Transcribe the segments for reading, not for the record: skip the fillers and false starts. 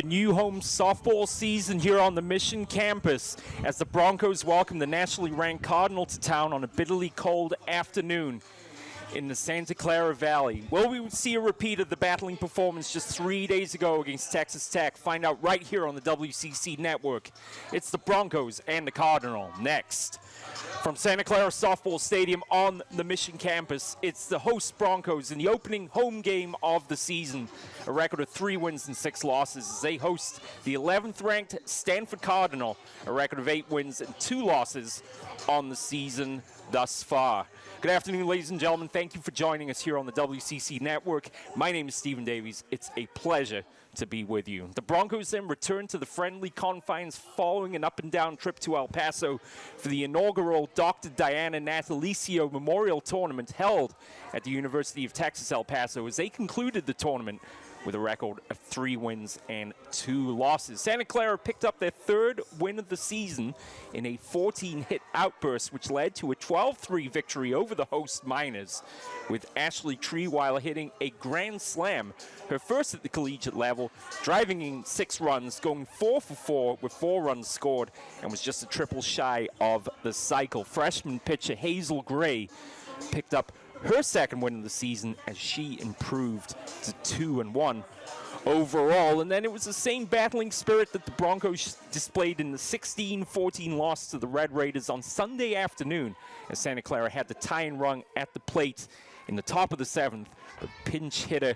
new home softball season here on the Mission campus as the Broncos welcome the nationally ranked Cardinal to town on a bitterly cold afternoon in the Santa Clara Valley. Will we see a repeat of the battling performance just 3 days ago against Texas Tech? Find out right here on the WCC network. It's the Broncos and the Cardinal next. From Santa Clara Softball Stadium on the Mission campus, it's the host Broncos in the opening home game of the season. A record of 3 wins and 6 losses as they host the 11th ranked Stanford Cardinal, a record of 8 wins and 2 losses on the season thus far. Good afternoon, ladies and gentlemen. Thank you for joining us here on the WCC network. My name is Stephen Davies. It's a pleasure to be with you. The Broncos then return to the friendly confines following an up-and-down trip to El Paso for the inaugural Dr. Diana Natalicio Memorial Tournament held at the University of Texas El Paso as they concluded the tournament with a record of 3 wins and 2 losses. Santa Clara picked up their 3rd win of the season in a 14-hit outburst, which led to a 12-3 victory over the host Miners, with Ashley Treeweiler hitting a grand slam, her first at the collegiate level, driving in 6 runs, going 4 for 4 with 4 runs scored, and was just a triple shy of the cycle. Freshman pitcher Hazel Gray picked up her 2nd win of the season as she improved to 2-1 overall. And then it was the same battling spirit that the Broncos displayed in the 16-14 loss to the Red Raiders on Sunday afternoon as Santa Clara had the tying run at the plate in the top of the 7th. The pinch hitter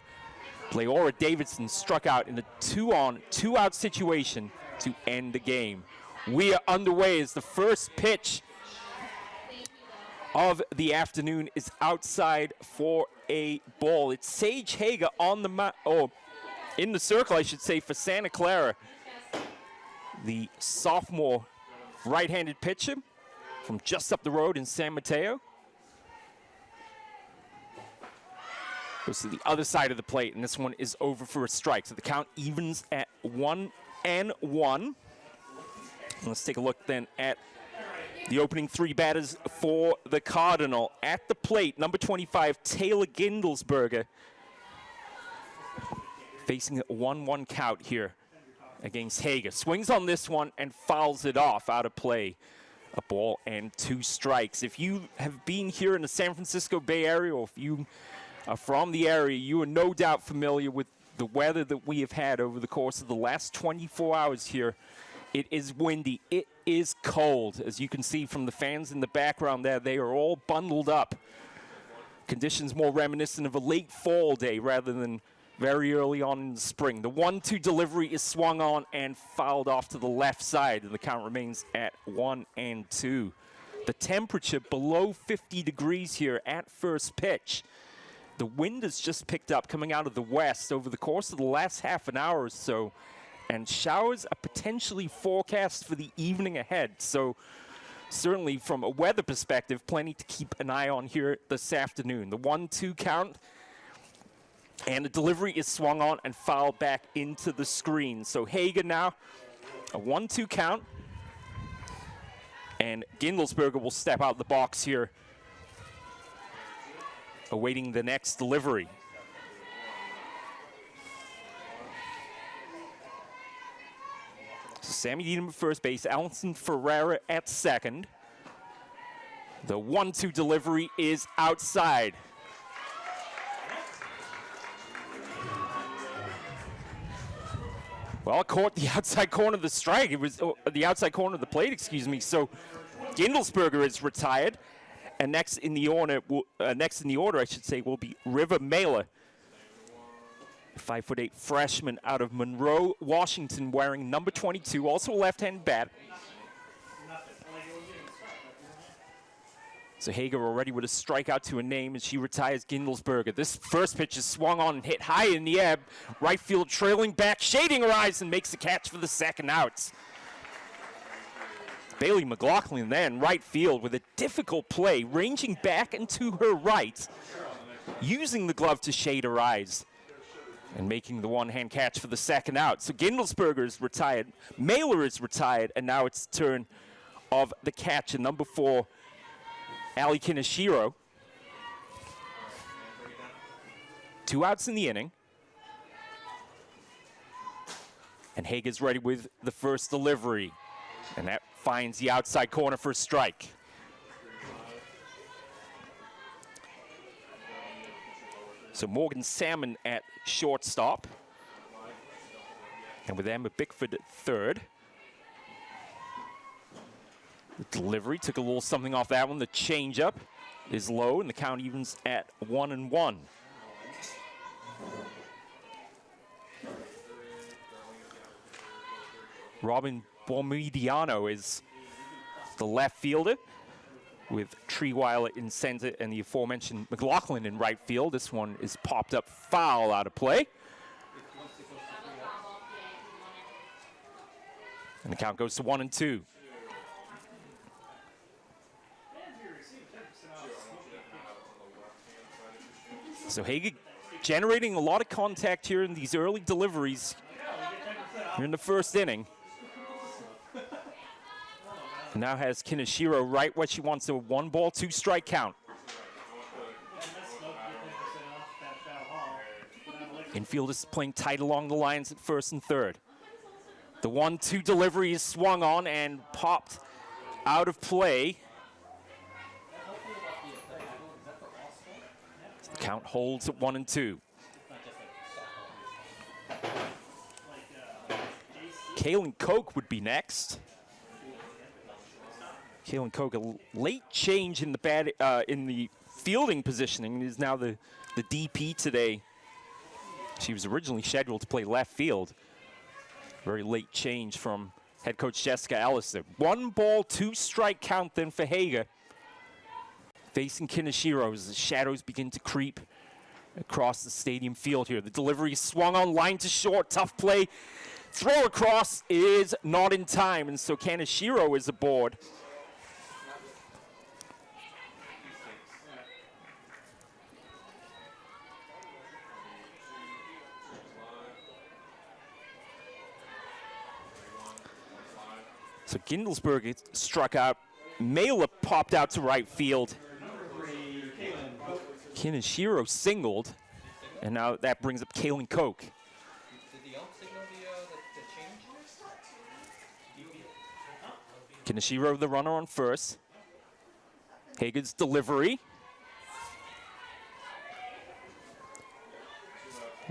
Leora Davidson struck out in a 2-on, 2-out situation to end the game. We are underway as the first pitch of the afternoon is outside for a ball. It's Sage Hager on the in the circle, I should say, for Santa Clara. The sophomore right-handed pitcher from just up the road in San Mateo. Goes to the other side of the plate, and this one is over for a strike. So the count evens at 1-1. Let's take a look then at the opening 3 batters for the Cardinal. At the plate, number 25, Taylor Gindelsberger, facing a 1-1 count here against Hager. Swings on this one and fouls it off out of play. A ball and 2 strikes. If you have been here in the San Francisco Bay Area, or if you are from the area, you are no doubt familiar with the weather that we have had over the course of the last 24 hours here. It is windy. It is cold. As you can see from the fans in the background there, they are all bundled up. Conditions more reminiscent of a late fall day rather than very early on in the spring. The 1-2 delivery is swung on and fouled off to the left side, and the count remains at 1-2. The temperature below 50 degrees here at first pitch. The wind has just picked up coming out of the west over the course of the last half an hour or so, and showers are potentially forecast for the evening ahead. So certainly from a weather perspective, plenty to keep an eye on here this afternoon. The 1-2 count, and the delivery is swung on and fouled back into the screen. So Hager now, a 1-2 count, and Gindelsberger will step out the box here, awaiting the next delivery. Sammy Needham at first base, Allison Ferreira at second. The 1-2 delivery is outside. Well, it caught the outside corner of the strike. It was the outside corner of the plate, excuse me. So Gindelsberger is retired, and next in the order, I should say, will be River Mailer, 5'8" freshman out of Monroe, Washington, wearing number 22, also a left-handed bat. So Hager already with a strikeout to a name as she retires Gindelsberger. This first pitch is swung on and hit high in the air. Right field trailing back, shading her eyes, and makes the catch for the 2nd out. Bailey McLaughlin then, right field with a difficult play, ranging back and to her right, using the glove to shade her eyes, and making the one-hand catch for the 2nd out. So Gindelsberger is retired, Mailer is retired, and now it's the turn of the catcher, number 4, Ali Kineshiro. 2 outs in the inning. And Hager's ready with the first delivery. And that finds the outside corner for a strike. So Morgan Salmon at shortstop. And with Amber Bickford at third. The delivery took a little something off that one. The changeup is low, and the count evens at 1-1. Robin Bormidiano is the left fielder, with Treeweiler in center and the aforementioned McLaughlin in right field. This one is popped up foul out of play. And the count goes to 1-2. So Hager generating a lot of contact here in these early deliveries here in the first inning. And now has Kineshiro right where she wants, a 1-ball, 2-strike count. Infield is playing tight along the lines at first and third. The 1-2 delivery is swung on and popped out of play. The count holds at 1-2. Kaylin Koch would be next. Kaylin Koch, a late change in the fielding positioning, is now the DP today. She was originally scheduled to play left field. Very late change from head coach Jessica Allister. 1-ball, 2-strike count then for Hager. Facing Kineshiro as the shadows begin to creep across the stadium field here. The delivery swung on, line to short, tough play. Throw across is not in time, and so Kaneshiro is aboard. So Gindelsberg struck out. Mela popped out to right field. Kineshiro singled, and now that brings up Kaylin Koch. Kineshiro, the runner on first. Hager's delivery.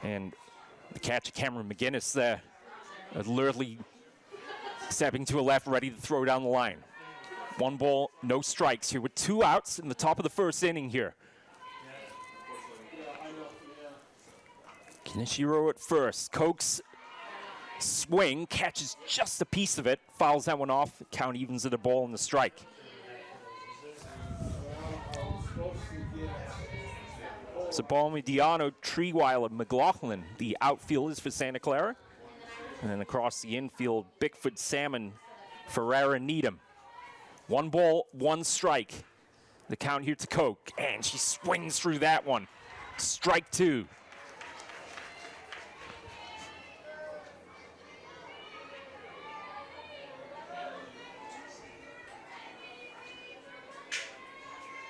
And the catcher, Cameron McGinnis, there, alertly stepping to a left, ready to throw down the line. 1-ball, no strikes here with 2 outs in the top of the first inning here. Kineshiro at first. Koch's swing catches just a piece of it, fouls that one off. Count evens at a ball and the strike. So Balmediano, Treeweiler, McLaughlin, the outfielders for Santa Clara. And then across the infield, Bickford, Salmon, Ferreira, Needham. 1-ball, 1 strike. The count here to Koch, and she swings through that one. Strike 2.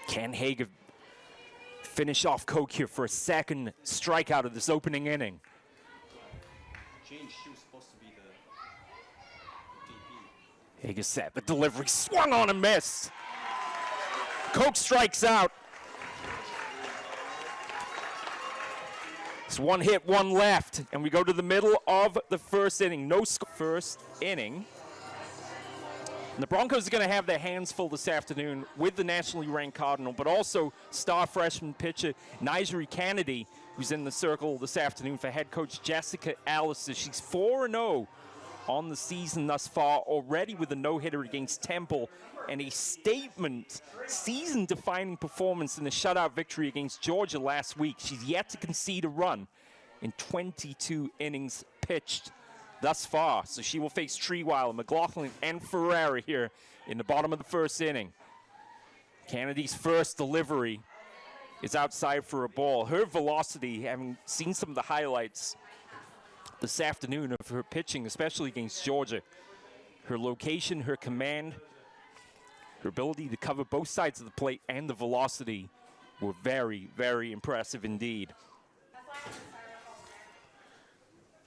Can Hager finish off Koch here for a second strikeout of this opening inning? She was supposed to be the DP. Hager set the delivery, swung on and missed. Koch strikes out. It's 1 hit, 1 left, and we go to the middle of the first inning. No score. First inning. And the Broncos are going to have their hands full this afternoon with the nationally ranked Cardinal, but also star freshman pitcher Nigeri Kennedy, who's in the circle this afternoon for head coach Jessica Allister. She's 4-0 on the season thus far, already with a no-hitter against Temple and a statement, season-defining performance in the shutout victory against Georgia last week. She's yet to concede a run in 22 innings pitched thus far. So she will face Treeweiler, McLaughlin, and Ferreira here in the bottom of the first inning. Kennedy's first delivery is outside for a ball. Her velocity, having seen some of the highlights this afternoon of her pitching, especially against Georgia, her location, her command, her ability to cover both sides of the plate, and the velocity were very, very impressive indeed.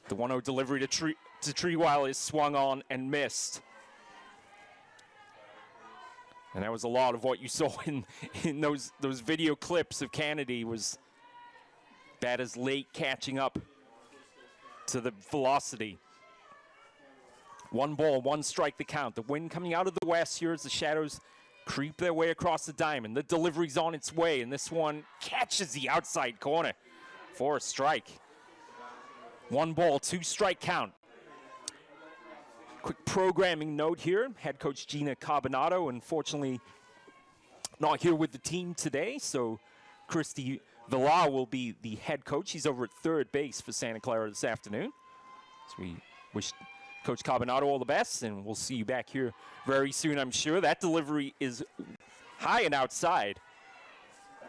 The 1-0 delivery to to Treeweiler is swung on and missed. And that was a lot of what you saw in those video clips of Kennedy was batters late catching up to the velocity. 1 ball, 1 strike the count. The wind coming out of the west here as the shadows creep their way across the diamond. The delivery's on its way, and this one catches the outside corner for a strike. 1 ball, 2 strike count. Quick programming note here. Head coach Gina Carbonado, unfortunately not here with the team today, so Christy Villar will be the head coach. He's over at third base for Santa Clara this afternoon. So we wish Coach Carbonado all the best, and we'll see you back here very soon, I'm sure. That delivery is high and outside.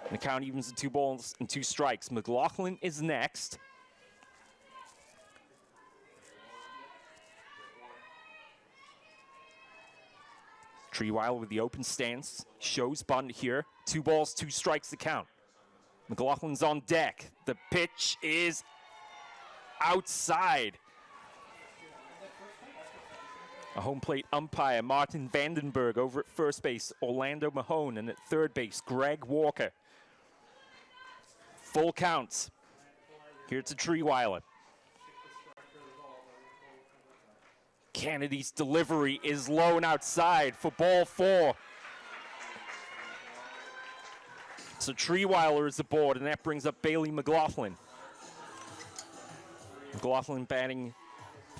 And the count evens to 2 balls and 2 strikes. McLaughlin is next. Treeweiler with the open stance, shows bunt here. 2 balls, 2 strikes to count. McLaughlin's on deck. The pitch is outside. A home plate umpire, Martin Vandenberg, over at first base, Orlando Mahone, and at third base, Greg Walker. Full counts. Here to Treeweiler. Kennedy's delivery is low and outside for ball 4. So Treeweiler is aboard, and that brings up Bailey McLaughlin. McLaughlin batting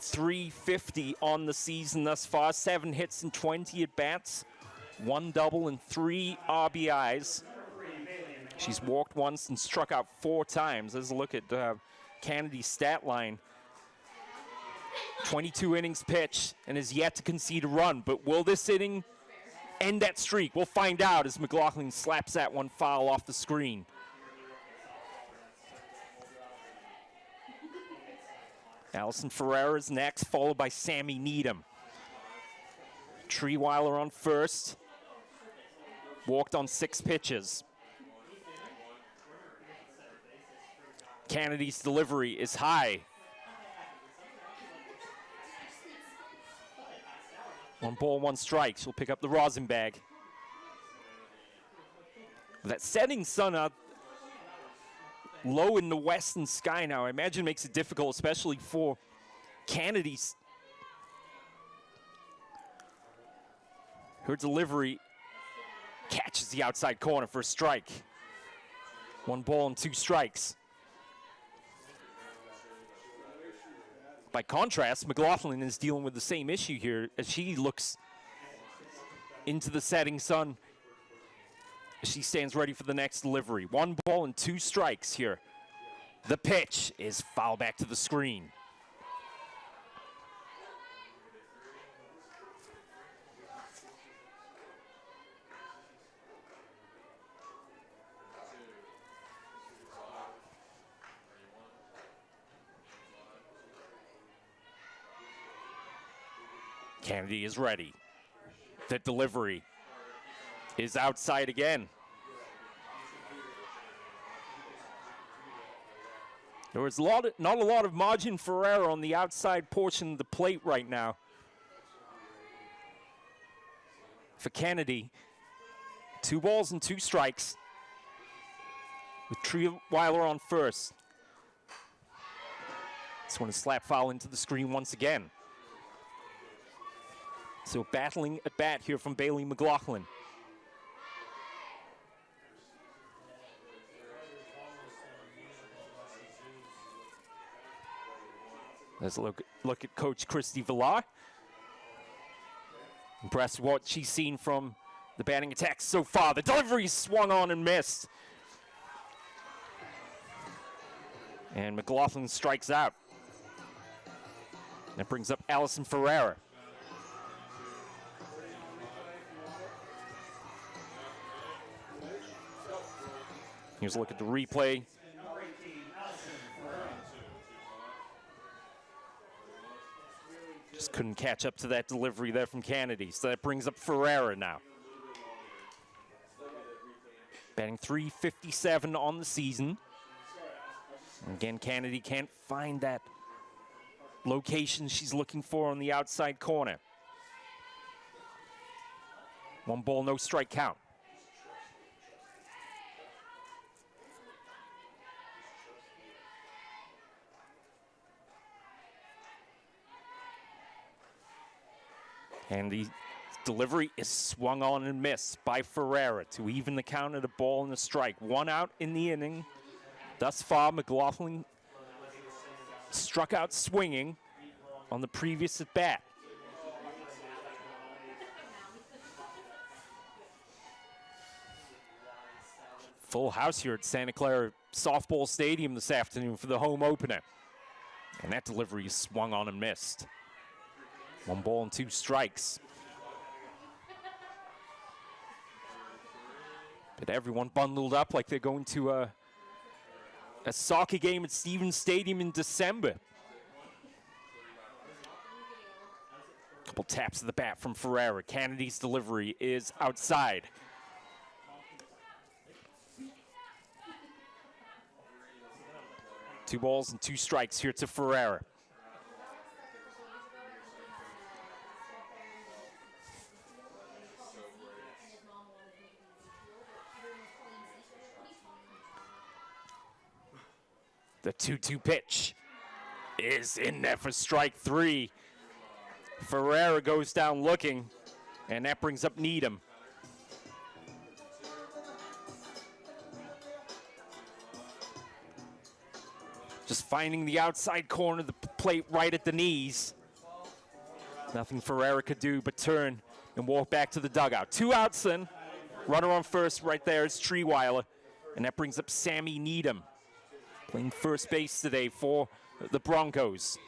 .350 on the season thus far. 7 hits and 20 at-bats. 1 double and 3 RBIs. She's walked once and struck out 4 times. Let's look at Kennedy's stat line. 22 innings pitched and is yet to concede a run. But will this inning end that streak? We'll find out as McLaughlin slaps that one foul off the screen. Allison Ferreira's next, followed by Sammy Needham. Treeweiler on first. Walked on 6 pitches. Kennedy's delivery is high. 1 ball, 1 strike. She'll pick up the rosin bag. That setting sun out low in the western sky now, I imagine makes it difficult, especially for Kennedy's. Her delivery catches the outside corner for a strike. 1 ball and 2 strikes. By contrast, McLaughlin is dealing with the same issue here as she looks into the setting sun. She stands ready for the next delivery. 1 ball and 2 strikes here. The pitch is foul back to the screen. Kennedy is ready. The delivery is outside again. There was not a lot of margin for error on the outside portion of the plate right now. For Kennedy, 2 balls and 2 strikes with Treeweiler on first. This one is slap foul into the screen once again. So battling at bat here from Bailey McLaughlin. Let's look at Coach Christy Villar. Impressed with what she's seen from the batting attacks so far. The delivery swung on and missed. And McLaughlin strikes out. That brings up Allison Ferreira. Here's a look at the replay. Just couldn't catch up to that delivery there from Kennedy. So that brings up Ferreira now. Batting .357 on the season. And again, Kennedy can't find that location she's looking for on the outside corner. 1 ball, no strike count. And the delivery is swung on and missed by Ferreira to even the count at a ball and a strike. 1 out in the inning. Thus far, McLaughlin struck out swinging on the previous at bat. Full house here at Santa Clara Softball Stadium this afternoon for the home opener. And that delivery is swung on and missed. 1 ball and 2 strikes. But everyone bundled up like they're going to a soccer game at Stevens Stadium in December. Couple taps of the bat from Ferreira. Kennedy's delivery is outside. Two balls and 2 strikes here to Ferreira. The 2-2 pitch is in there for strike 3. Ferreira goes down looking, and that brings up Needham. Just finding the outside corner of the plate right at the knees. Nothing Ferreira could do but turn and walk back to the dugout. 2 outs then. Runner on first right there is Treeweiler, and that brings up Sammy Needham, playing first base today for the Broncos.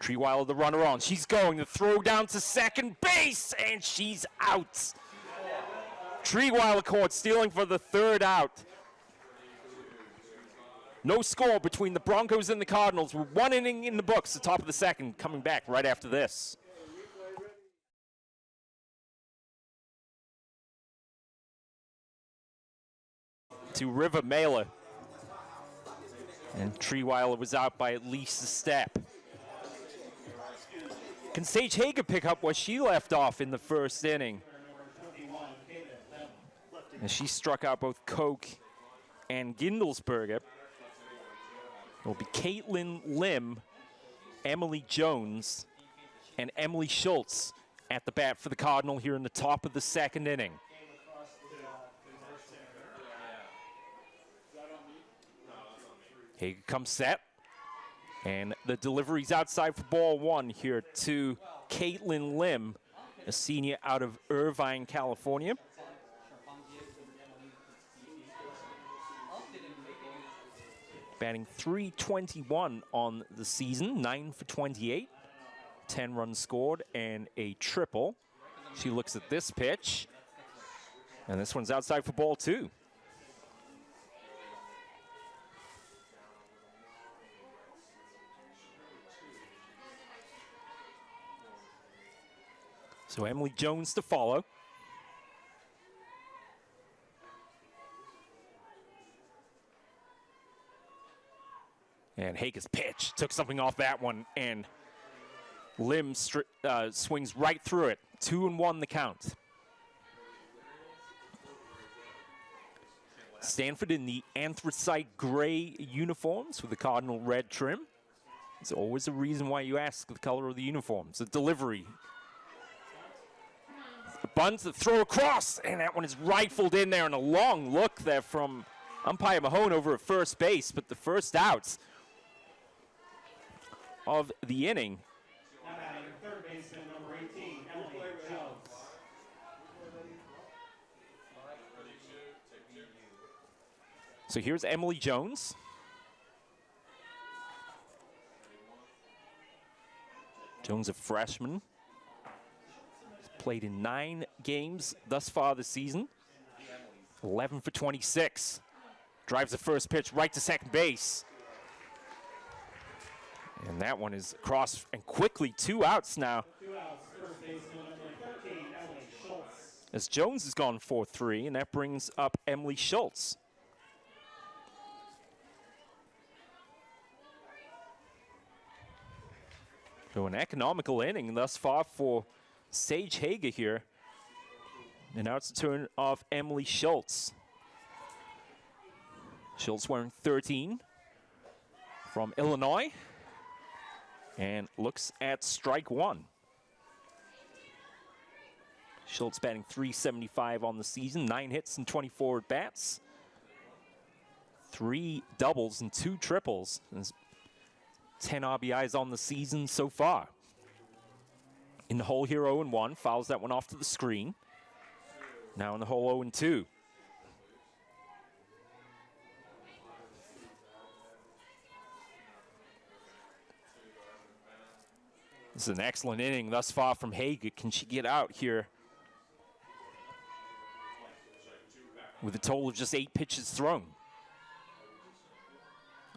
Treeweiler, the runner on. She's going to throw down to second base, and she's out. Treeweiler caught stealing for the 3rd out. No score between the Broncos and the Cardinals. With 1 inning in the books, the top of the 2nd, coming back right after this. To River Mailer. And Treeweiler was out by at least a step. Can Sage Hager pick up where she left off in the 1st inning? And she struck out both Koch and Gindelsberger. It will be Caitlin Lim, Emily Jones, and Emily Schultz at the bat for the Cardinal here in the top of the 2nd inning. Hager comes set, and the delivery's outside for ball 1 here to Caitlin Lim, a senior out of Irvine, California. Batting .321 on the season, 9 for 28, 10 runs scored, and a triple. She looks at this pitch, and this one's outside for ball 2. So Emily Jones to follow. And Hager's pitch took something off that one, and Lim swings right through it. 2-1 the count. Stanford in the anthracite gray uniforms with the cardinal red trim. There's always a reason why you ask the color of the uniforms. The delivery. The buns, the throw across, and that one is rifled in there, and a long look there from umpire Mahone over at first base, but the first outs of the inning. Now batting third baseman number 18, Emily Jones. So here's Emily Jones. Jones, a freshman. He's played in 9 games thus far this season. 11 for 26. Drives the first pitch right to second base. And that one is across and quickly 2 outs now. 2 outs, first baseman number 13, Emily Schultz. As Jones has gone 4-3, and that brings up Emily Schultz. So an economical inning thus far for Sage Hager here. And now it's the turn of Emily Schultz. Schultz wearing 13 from Illinois. And looks at strike one. Schultz batting .375 on the season, 9 hits and 24 at-bats. 3 doubles and 2 triples. There's 10 RBIs on the season so far. In the hole here, 0-1, fouls that one off to the screen. Now in the hole, 0-2. This is an excellent inning thus far from Hager. Can she get out here with a total of just 8 pitches thrown?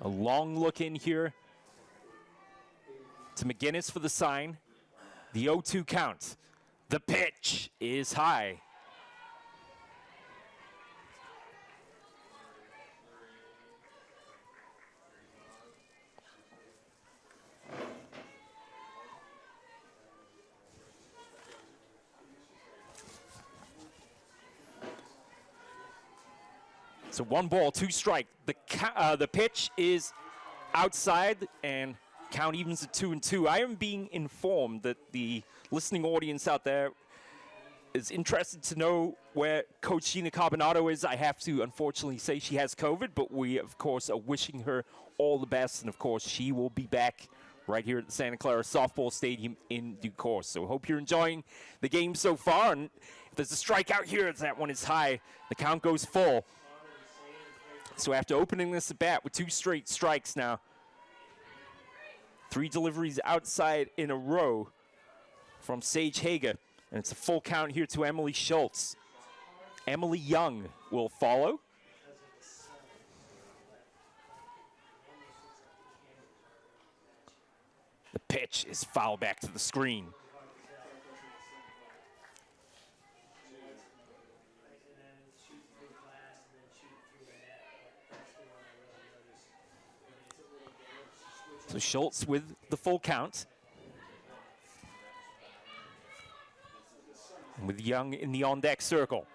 A long look in here to McGinnis for the sign. The 0-2 count. The pitch is high. So 1 ball, 2 strike. The pitch is outside and count evens at 2-2. I am being informed that the listening audience out there is interested to know where Coach Gina Carbonado is. I have to unfortunately say she has COVID, but we of course are wishing her all the best. And of course she will be back right here at the Santa Clara Softball Stadium in due course. So hope you're enjoying the game so far. And if there's a strikeout here, that one is high. The count goes full. So after opening this at bat with 2 straight strikes now, 3 deliveries outside in a row from Sage Hager. And it's a full count here to Emily Schultz. Emily Young will follow. The pitch is foul back to the screen. So Schultz with the full count. With Young in the on-deck circle.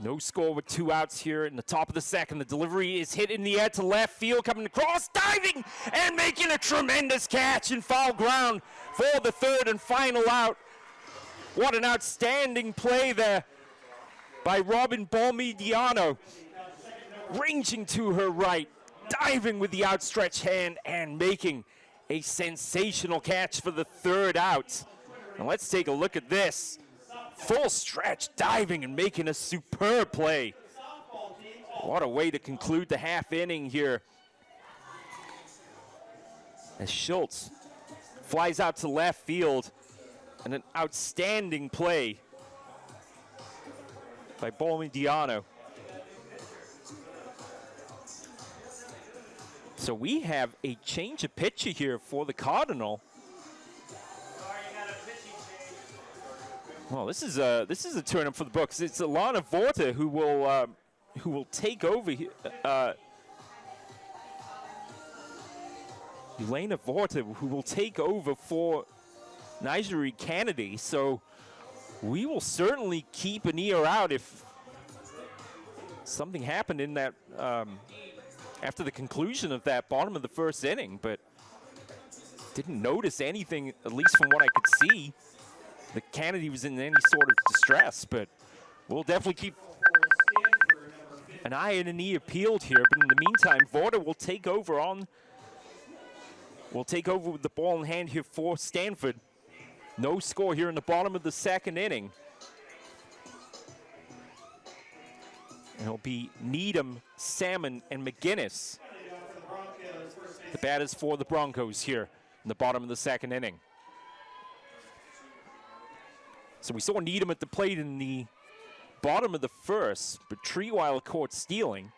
No score with 2 outs here in the top of the second. The delivery is hit in the air to left field, coming across, diving, and making a tremendous catch in foul ground for the 3rd and final out. What an outstanding play there by Robin Balmediano. Ranging to her right, diving with the outstretched hand and making a sensational catch for the 3rd out. And let's take a look at this. Full stretch, diving and making a superb play. What a way to conclude the half inning here. As Schultz flies out to left field, and an outstanding play by Balmediano. So we have a change of pitcher here for the Cardinal. Well, this is a turn up for the books. It's Alana Vorta who will take over. Elena Vorta who will take over for Nigeri Kennedy. So we will certainly keep an ear out if something happened in that after the conclusion of that bottom of the 1st inning, but didn't notice anything, at least from what I could see, that Kennedy was in any sort of distress. But we'll definitely keep an eye and an ear peeled here. But in the meantime, Vorta will take over with the ball in hand here for Stanford. No score here in the bottom of the 2nd inning. And it'll be Needham, Salmon, and McGinnis, the batters for the Broncos here in the bottom of the 2nd inning. So we saw Needham at the plate in the bottom of the 1st, but Trewiler caught stealing.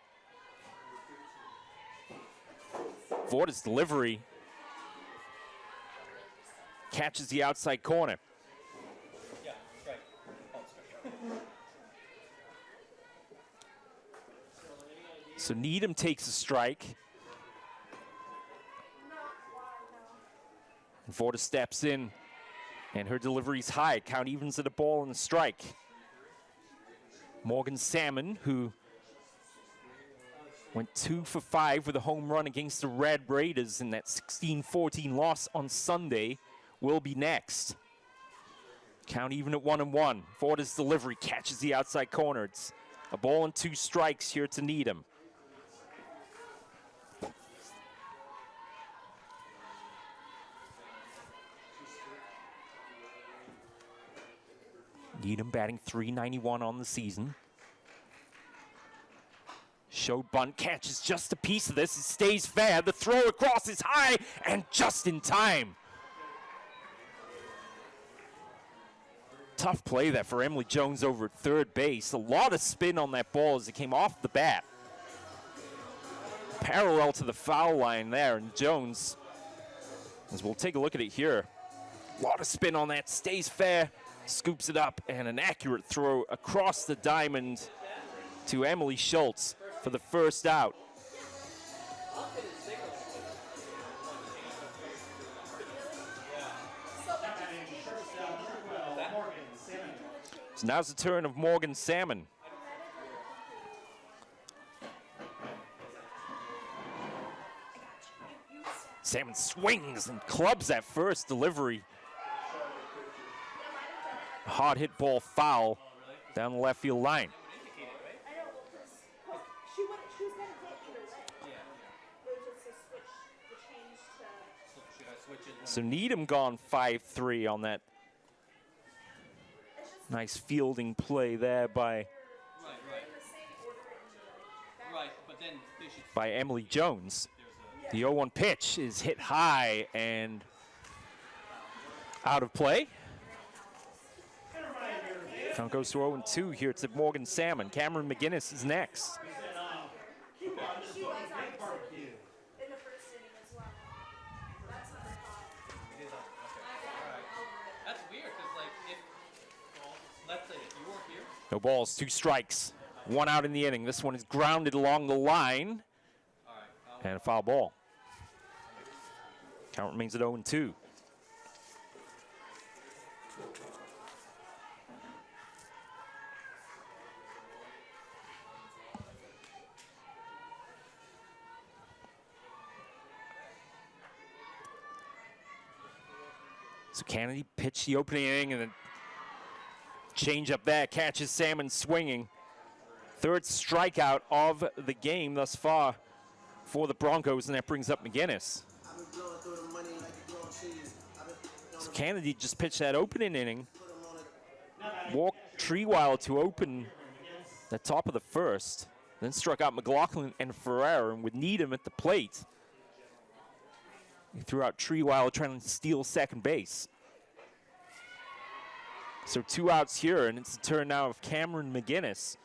Vorta's delivery catches the outside corner. So Needham takes a strike. Vorta steps in, and her delivery's high. Count evens at a ball and a strike. Morgan Salmon, who went 2 for 5 with a home run against the Red Raiders in that 16-14 loss on Sunday, will be next. Count even at 1-1. Vorta's delivery catches the outside corner. It's a ball and 2 strikes here to Needham. Needham batting .391 on the season. Show bunt catches just a piece of this. It stays fair. The throw across is high and just in time. Tough play there for Emily Jones over at third base. A lot of spin on that ball as it came off the bat. Parallel to the foul line there, and Jones, as we'll take a look at it here, a lot of spin on that, stays fair, scoops it up, and an accurate throw across the diamond to Emily Schultz for the first out. So now's the turn of Morgan Salmon. Salmon swings and clubs that first delivery. A hard hit ball foul down the left field line. So Needham gone 5-3 on that. Nice fielding play there by Emily Jones. The 0-1 pitch is hit high and out of play. Count goes to 0-2 here to Morgan Salmon. Cameron McGinnis is next. No balls, 2 strikes, 1 out in the inning. This one is grounded along the line, and a foul ball. Count remains at 0-2. So Kennedy pitched the opening inning, and then change up there, catches Salmon swinging. 3rd strikeout of the game thus far for the Broncos, and that brings up McGinnis. So Kennedy just pitched that opening inning, walked Trewild to open the top of the 1st, then struck out McLaughlin and Ferrer, and with Needham at the plate, he threw out Trewild trying to steal second base. So 2 outs here, and it's the turn now of Cameron McGinnis.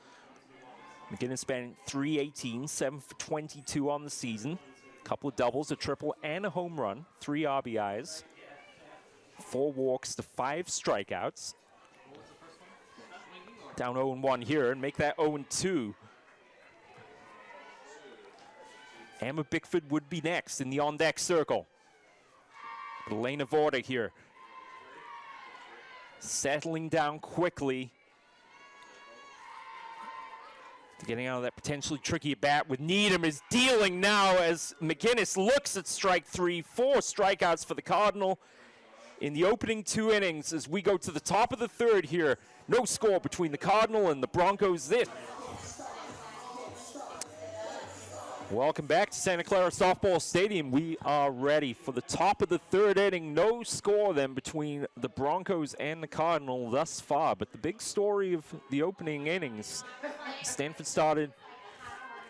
McGinnis batting .318, 7 for 22 on the season. A couple of doubles, a triple, and a home run. 3 RBIs, 4 walks to 5 strikeouts. Down 0-1 here, and make that 0-2. Emma Bickford would be next in the on-deck circle. Elena Vorta here, settling down quickly. Getting out of that potentially tricky bat with Needham is dealing now as McGinnis looks at strike 3. 4 strikeouts for the Cardinal in the opening 2 innings as we go to the top of the 3rd here. No score between the Cardinal and the Broncos. Welcome back to Santa Clara Softball Stadium. We are ready for the top of the 3rd inning. No score then between the Broncos and the Cardinal thus far. But the big story of the opening innings, Stanford started.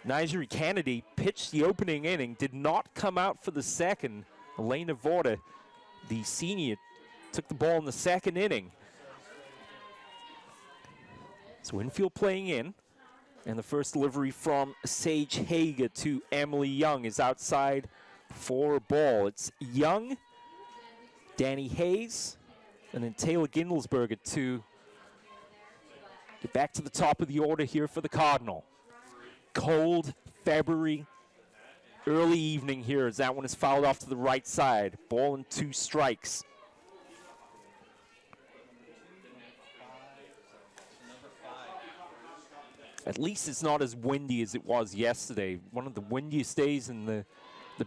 Nigeri Kennedy pitched the opening inning, did not come out for the 2nd. Elena Vorta, the senior, took the ball in the 2nd inning. So infield playing in. And the first delivery from Sage Hager to Emily Young is outside for a ball. It's Young, Danny Hayes, and then Taylor Gindelsberger to get back to the top of the order here for the Cardinal. Cold February early evening here as that one is fouled off to the right side. Ball and 2 strikes. At least it's not as windy as it was yesterday. One of the windiest days in the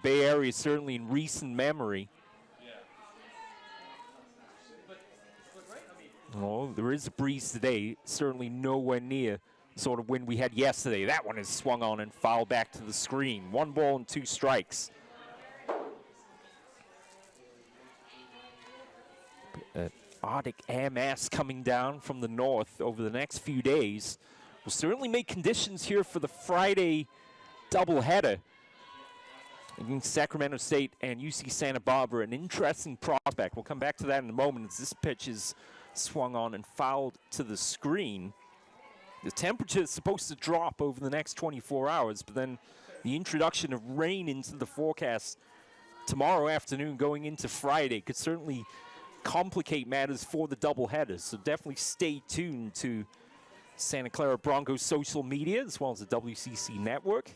Bay Area, certainly in recent memory. Oh, there is a breeze today, certainly nowhere near the sort of wind we had yesterday. That one is swung on and fouled back to the screen. 1 ball and 2 strikes. Arctic air mass coming down from the north over the next few days will certainly make conditions here for the Friday doubleheader against Sacramento State and UC Santa Barbara. An interesting prospect. We'll come back to that in a moment as this pitch is swung on and fouled to the screen. The temperature is supposed to drop over the next 24 hours, but then the introduction of rain into the forecast tomorrow afternoon going into Friday could certainly complicate matters for the doubleheaders. So definitely stay tuned to Santa Clara Broncos social media as well as the WCC network.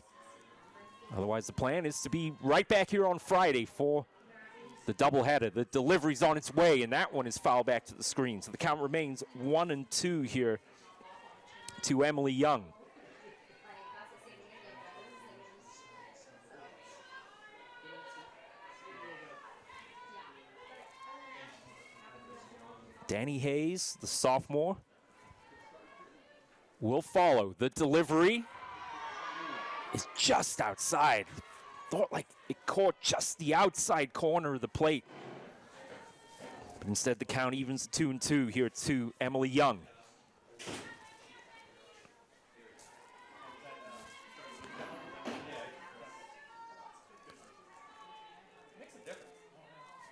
Otherwise, the plan is to be right back here on Friday for the doubleheader. The delivery's on its way, and that one is fouled back to the screen. So the count remains 1-2 here to Emily Young. Danny Hayes, the sophomore, will follow. The delivery is just outside. Thought like it caught just the outside corner of the plate. But instead the count evens to 2-2 here to Emily Young.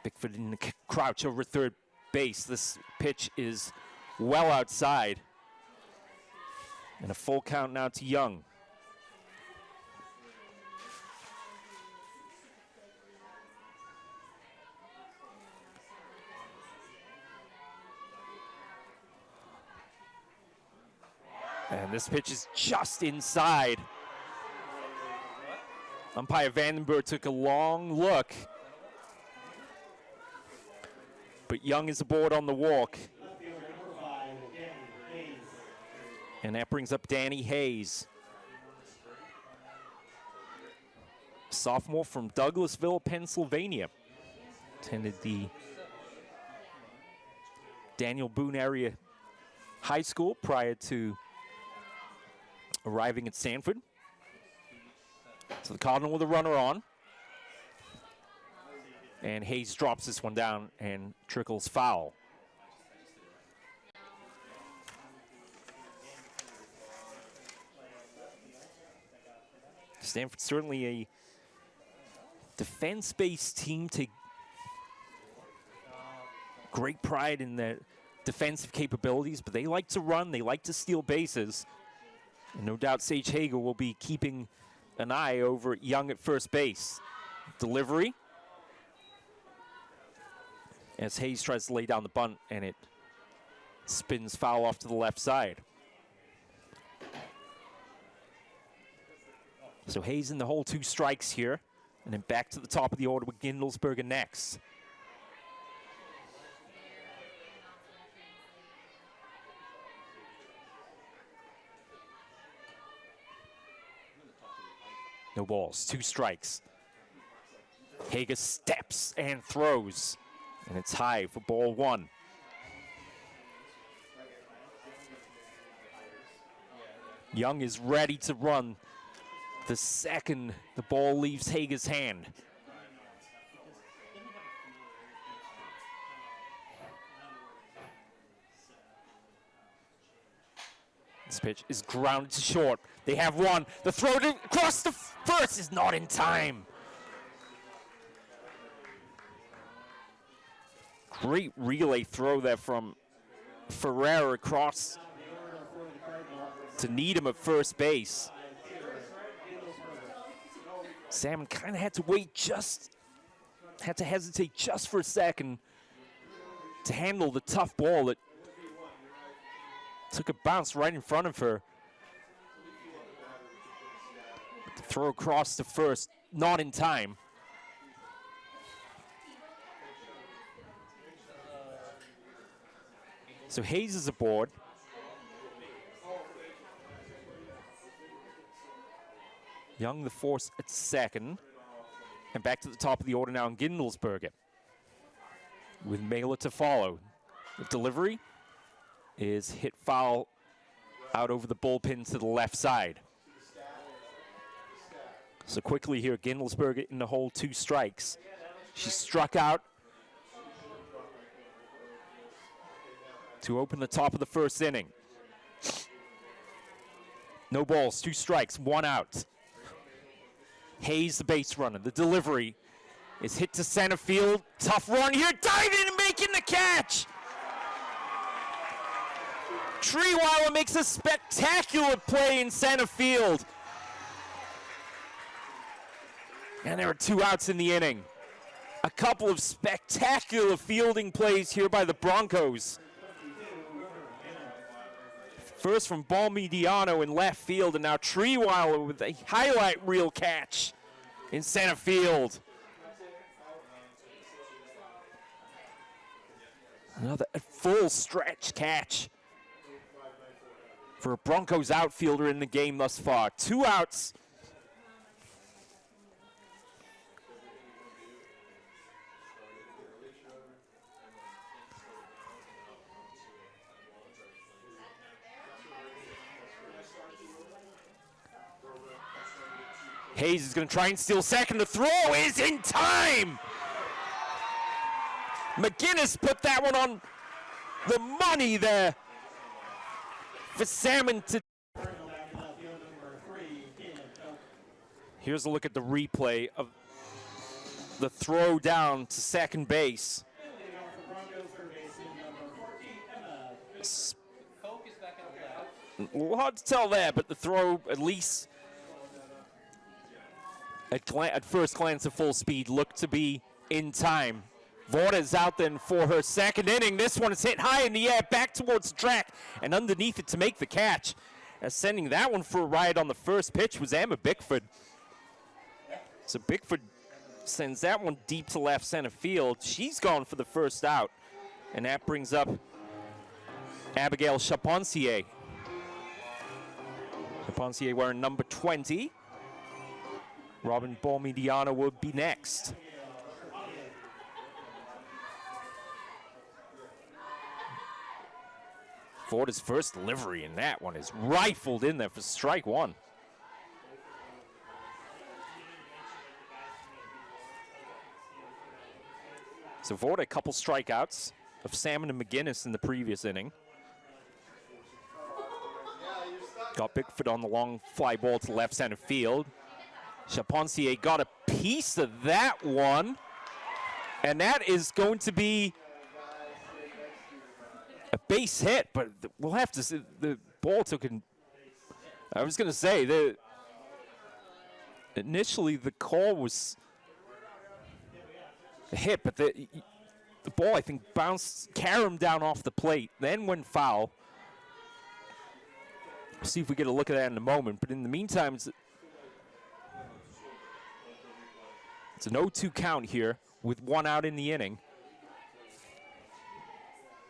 Bickford in the crouch over third base. This pitch is well outside. And a full count now to Young. And this pitch is just inside. Umpire Vandenberg took a long look. But Young is aboard on the walk. And that brings up Danny Hayes. Sophomore from Douglasville, Pennsylvania. Attended the Daniel Boone area high school prior to arriving at Stanford. So the Cardinal with a runner on. And Hayes drops this one down and trickles foul. Stanford certainly a defense-based team, take great pride in their defensive capabilities, but they like to run, they like to steal bases. And no doubt Sage Hager will be keeping an eye over Young at first base. Delivery. As Hayes tries to lay down the bunt, and it spins foul off to the left side. So Hayes in the hole, 2 strikes here. And then back to the top of the order with Gindelsberger next. No balls, 2 strikes. Hager steps and throws. And it's high for ball 1. Young is ready to run the second the ball leaves Hager's hand. This pitch is grounded to short. They have one. The throw to across the first is not in time. Great relay throw there from Ferrer across to Needham at first base. Salmon kind of had to wait had to hesitate just for a second to handle the tough ball that took a bounce right in front of her. The throw across to first not in time. So Hayes is aboard. Young, the force at second. And back to the top of the order now in Gindelsberger, with Mailer to follow. The delivery is hit foul out over the bullpen to the left side. So quickly here, Gindelsberger in the hole, 2 strikes. She struck out to open the top of the first inning. No balls, 2 strikes, 1 out. Hayes, the base runner. The delivery is hit to center field. Tough run here, diving and making the catch. Treeweiler makes a spectacular play in center field. And there are 2 outs in the inning. A couple of spectacular fielding plays here by the Broncos. First from Ball Mediano in left field, and now Treeweiler with a highlight reel catch in center field. Another full stretch catch for a Broncos outfielder in the game thus far. 2 outs. Hayes is going to try and steal second. The throw is in time. McGinnis put that one on the money there for Salmon to. Here's a look at the replay of the throw down to second base. Hard to tell there, but the throw, at least at first glance at full speed, looked to be in time. Vorta is out then for her second inning. This one is hit high in the air, back towards the track, and underneath it to make the catch. As sending that one for a ride on the first pitch was Emma Bickford. So Bickford sends that one deep to left center field. She's gone for the first out, and that brings up Abigail Chaponcier. Chaponcier wearing number 20. Robin Ball-Mediano will be next. Vorta's first delivery in that one is rifled in there for strike 1. So Vorta, a couple strikeouts of Salmon and McGinnis in the previous inning. Got Bickford on the long fly ball to left center field. Chaponcier got a piece of that one, and that is going to be a base hit, but we'll have to see. The ball took an, I was going to say, initially the call was a hit, but the ball, I think, bounced, caromed down off the plate, then went foul. We'll see if we get a look at that in a moment, but in the meantime, it's an 0-2 count here with 1 out in the inning.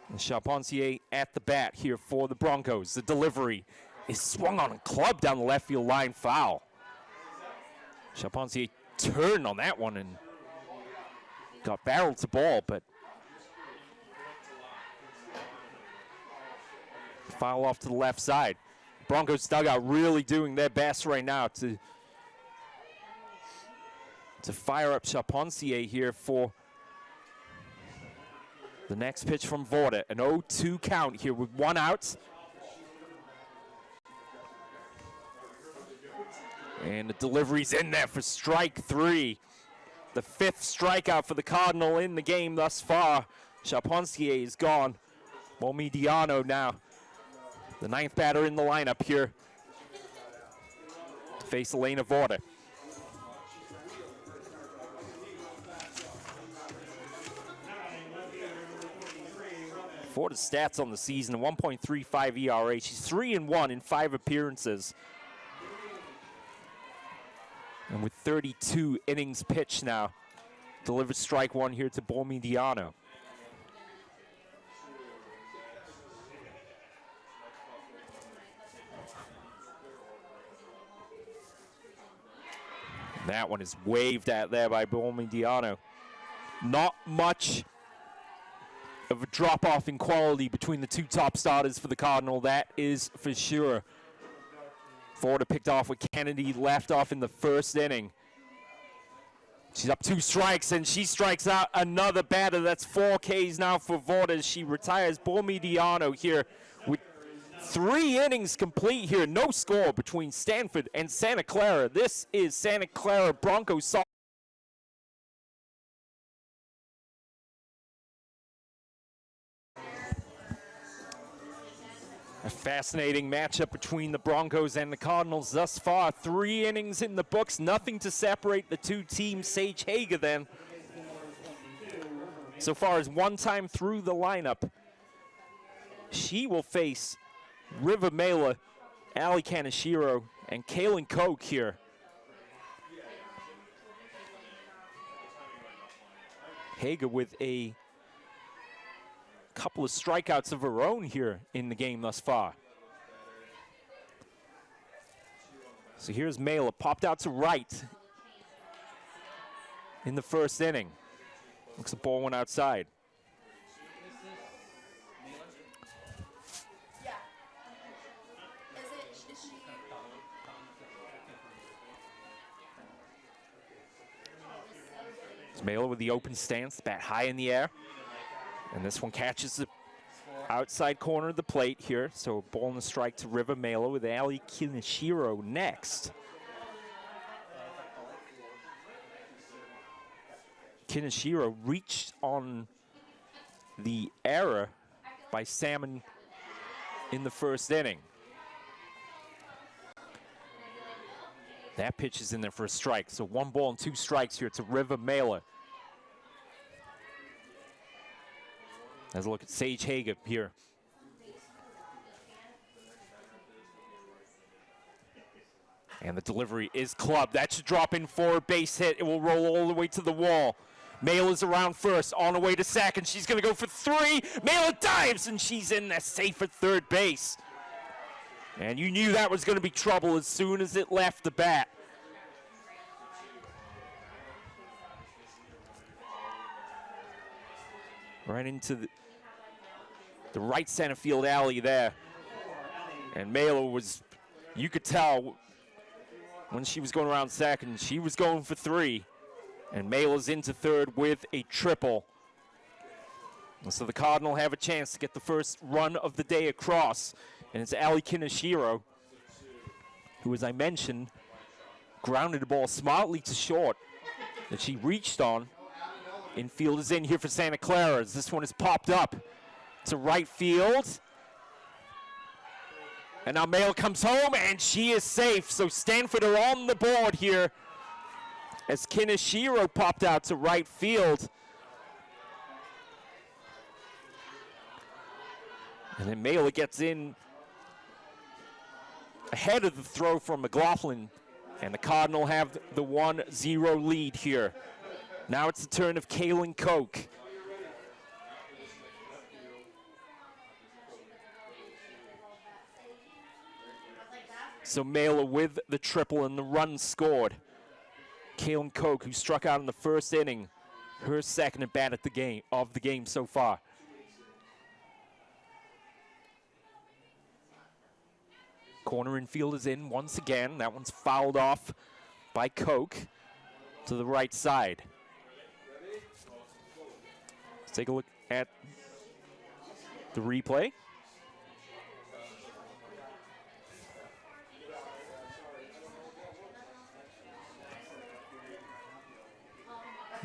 And Chaponcier at the bat here for the Broncos. The delivery is swung on a club down the left field line, foul. Chaponcier turned on that one and got barreled to ball, but foul off to the left side. Broncos dugout really doing their best right now to fire up Chaponcier here for the next pitch from Vorta. An 0-2 count here with 1 out. And the delivery's in there for strike 3. The 5th strikeout for the Cardinal in the game thus far. Chaponcier is gone. Ball-Mediano now, the 9th batter in the lineup here to face Elena Vorta. Vorta's stats on the season, a 1.35 ERA. She's 3-1 in 5 appearances. And with 32 innings pitched now, delivers strike one here to Bormidiano. That one is waved at there by Bormidiano. Not much of a drop-off in quality between the two top starters for the Cardinal, that is for sure. Florida picked off with Kennedy, left off in the first inning. She's up 2 strikes, and she strikes out another batter. That's 4 Ks now for Vorta as she retires. Bormidiano here with 3 innings complete here. No score between Stanford and Santa Clara. This is Santa Clara Broncos. A fascinating matchup between the Broncos and the Cardinals thus far. 3 innings in the books, nothing to separate the two teams. Sage Hager then, so far as 1 time through the lineup. She will face River Mela, Ali Kaneshiro, and Kaylin Koch here. Hager with a couple of strikeouts of her own here in the game thus far. So here's Mela, popped out to right in the first inning. Looks the ball went outside. It's Mela with the open stance, bat high in the air. And this one catches the outside corner of the plate here. So ball and a strike to River Mela with Ali Kaneshiro next. Kaneshiro reached on the error by Salmon in the first inning. That pitch is in there for a strike. So 1 ball and 2 strikes here to River Mela. As a look at Sage Hager here. And the delivery is clubbed. That should drop in for a base hit. It will roll all the way to the wall. Mela's around first, on her way to second. She's going to go for 3. Mela dives, and she's in there safe at third base. And you knew that was going to be trouble as soon as it left the bat. Right into the right center field alley there. And Mela was, you could tell when she was going around second, she was going for 3. And Mela's into third with a triple. And so the Cardinal have a chance to get the first run of the day across. And it's Ali Kaneshiro, who, as I mentioned, grounded the ball smartly to short that she reached on. Infield is in here for Santa Clara as this one is popped up to right field. And now Mela comes home, and she is safe. So Stanford are on the board here as Kaneshiro popped out to right field. And then Mela gets in ahead of the throw from McLaughlin. And the Cardinal have the 1-0 lead here. Now it's the turn of Kaylin Koch. So Mela with the triple and the run scored. Kaylin Koch, who struck out in the first inning, her second at bat at the game so far. Corner infield is in once again. That one's fouled off by Koch to the right side. Let's take a look at the replay.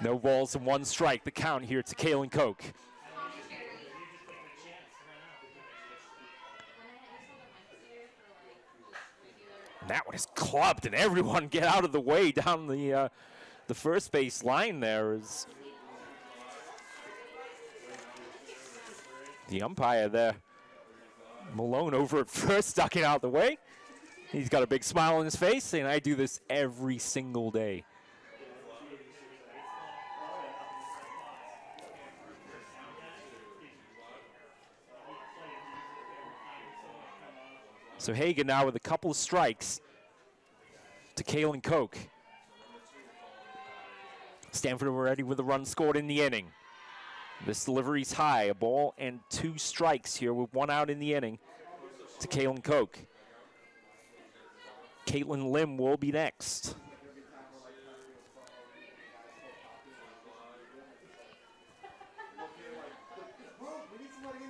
No balls and 1 strike. The count here to Kaylin Koch. And that one is clubbed, and everyone get out of the way down the first base line there. Is the umpire there, Malone over at first, ducking out the way. He's got a big smile on his face, saying, I do this every single day. So Hagen now with a couple of strikes to Kalen Koch. Stanford already with a run scored in the inning. This delivery's high, a ball and 2 strikes here with 1 out in the inning to Kalen Koch. Caitlin Lim will be next.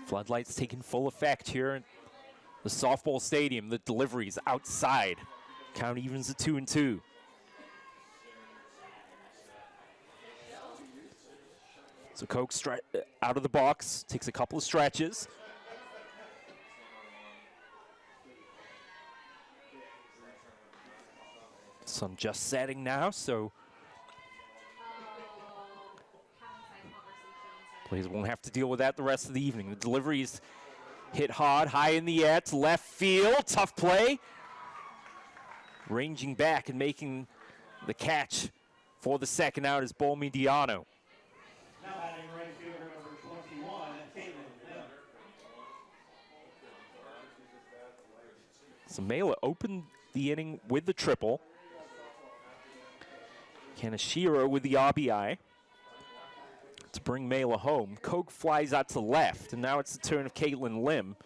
Floodlights taking full effect here at the softball stadium. The deliveries outside. Count evens at 2-2. So Koch out of the box, takes a couple of stretches. Sun just setting now, so players won't have to deal with that the rest of the evening. The deliveries hit hard, high in the air to left field. Tough play. Ranging back and making the catch for the second out is Bol Mediano. Now batting right fielder number 21, Caitlin Lim. So Mela opened the inning with the triple. Kaneshiro with the RBI to bring Mela home. Koch flies out to left, and now it's the turn of Caitlin Lim.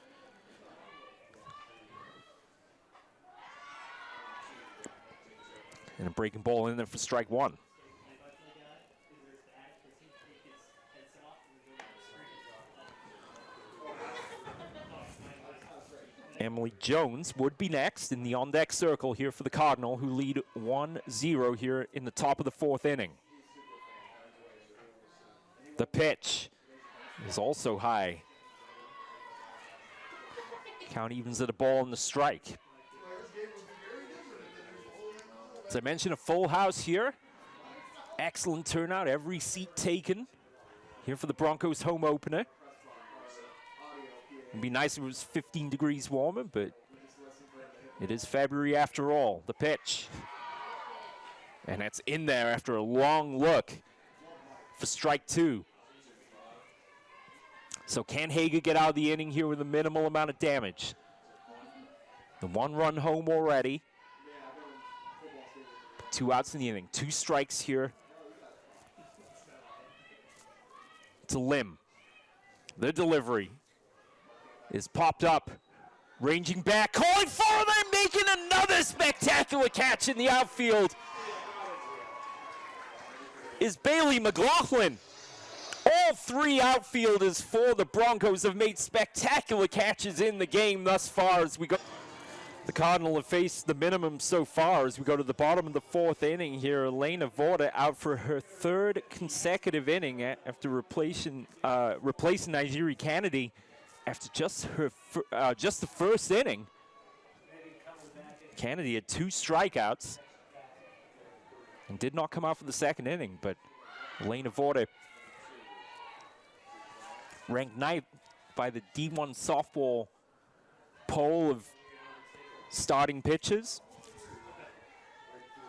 And a breaking ball in there for strike 1. Emily Jones would be next in the on-deck circle here for the Cardinal, who lead 1-0 here in the top of the 4th inning. The pitch is also high. Count evens at a ball and the strike. As I mentioned, a full house here. Excellent turnout, every seat taken here for the Broncos home opener. It'd be nice if it was 15 degrees warmer, but it is February after all. The pitch. And that's in there after a long look for strike 2. So can Hager get out of the inning here with a minimal amount of damage? The 1-run home already. 2 outs in the inning. 2 strikes here to Lim. The delivery is popped up, ranging back, calling for them, making another spectacular catch in the outfield is Bailey McLaughlin. All 3 outfielders for the Broncos have made spectacular catches in the game thus far as we go. The Cardinal have faced the minimum so far as we go to the bottom of the 4th inning here. Elena Vorda out for her 3rd consecutive inning after replacing Nigeri Kennedy after just the first inning. Kennedy had 2 strikeouts and did not come out for the 2nd inning, but Elena Vorda ranked 9th by the D1 softball poll of starting pitchers.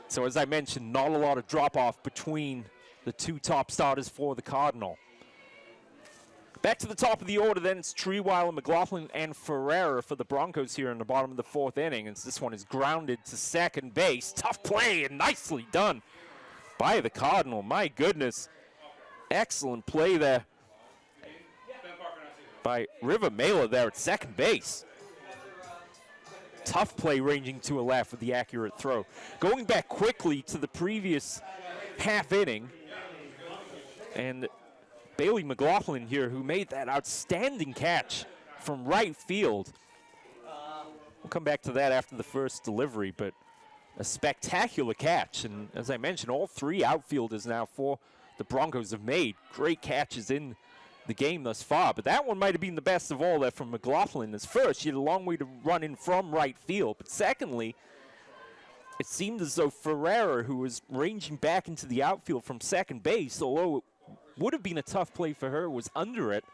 So as I mentioned, not a lot of drop-off between the 2 top starters for the Cardinal. Back to the top of the order then, it's Treeweiler, McLaughlin, and Ferreira for the Broncos here in the bottom of the 4th inning. As this one is grounded to second base. Tough play and nicely done by the Cardinal. My goodness. Excellent play there by River Mela there at second base. Tough play ranging to a left with the accurate throw. Going back quickly to the previous half inning, and Bailey McLaughlin here, who made that outstanding catch from right field. We'll come back to that after the first delivery, but a spectacular catch. And as I mentioned, all 3 outfielders now for the Broncos have made great catches in the game thus far. But that one might have been the best of all there from McLaughlin. As first, she had a long way to run in from right field. But secondly, it seemed as though Ferreira, who was ranging back into the outfield from second base, although would have been a tough play for her, was under it.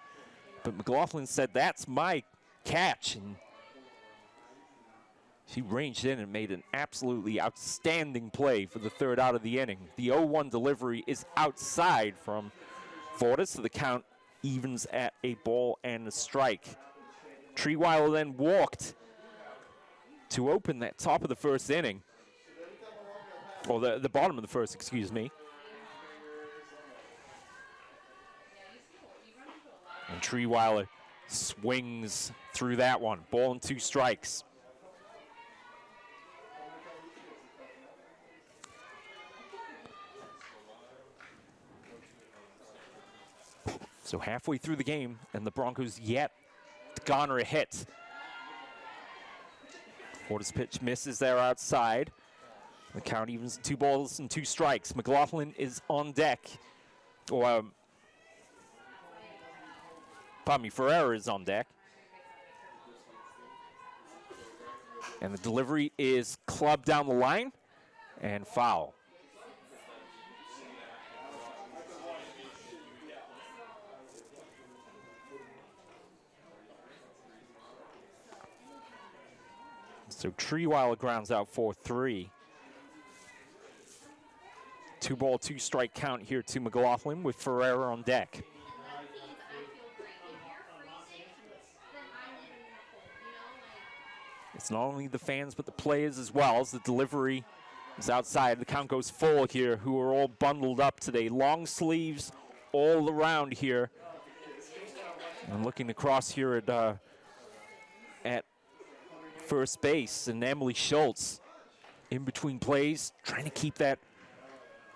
But McLaughlin said, that's my catch. And She ranged in and made an absolutely outstanding play for the third out of the inning. The 0-1 delivery is outside from Fortis, so the count evens at a ball and a strike. Treeweiler then walked to open that top of the first inning, or the bottom of the first, excuse me. And Treeweiler swings through that one. Ball and 2 strikes. So halfway through the game, and the Broncos yet to garner a hit. Fortis pitch misses there outside. The count evens 2 balls and 2 strikes. McLaughlin is on deck. Or, pardon me, Ferreira is on deck. And the delivery is clubbed down the line and foul. So Treeweiler grounds out for 3. 2 ball, 2 strike count here to McLaughlin with Ferreira on deck. It's not only the fans but the players as well, as the delivery is outside. The count goes full here, who are all bundled up today. Long sleeves all around here. And looking across here at first base, and Emily Schultz in between plays, trying to keep that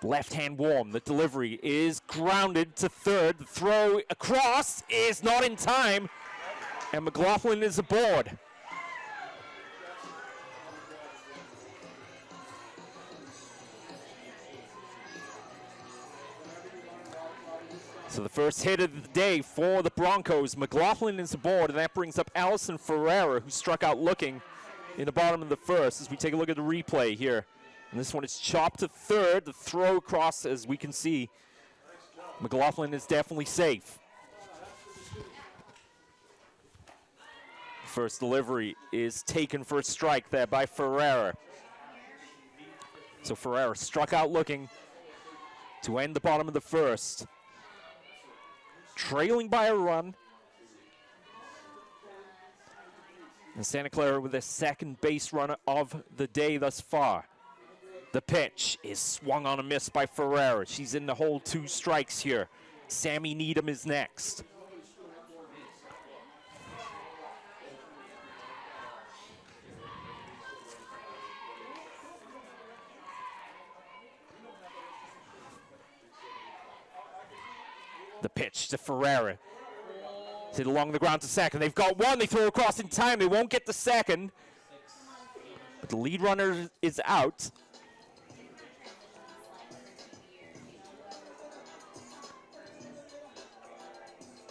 left hand warm. The delivery is grounded to third. The throw across is not in time, and McLaughlin is aboard. So the first hit of the day for the Broncos. McLaughlin is aboard, and that brings up Allison Ferreira, who struck out looking in the bottom of the first, as we take a look at the replay here. And this one is chopped to third. The throw across, as we can see, McLaughlin is definitely safe. First delivery is taken for a strike there by Ferreira. So Ferreira struck out looking to end the bottom of the first. Trailing by a run. And Santa Clara with their second base runner of the day thus far. The pitch is swung on a miss by Ferreira. She's in the hole, 2 strikes here. Sammy Needham is next. The pitch to Ferreira. Hit along the ground to second. They've got one. They throw across in time. They won't get the second. But the lead runner is out.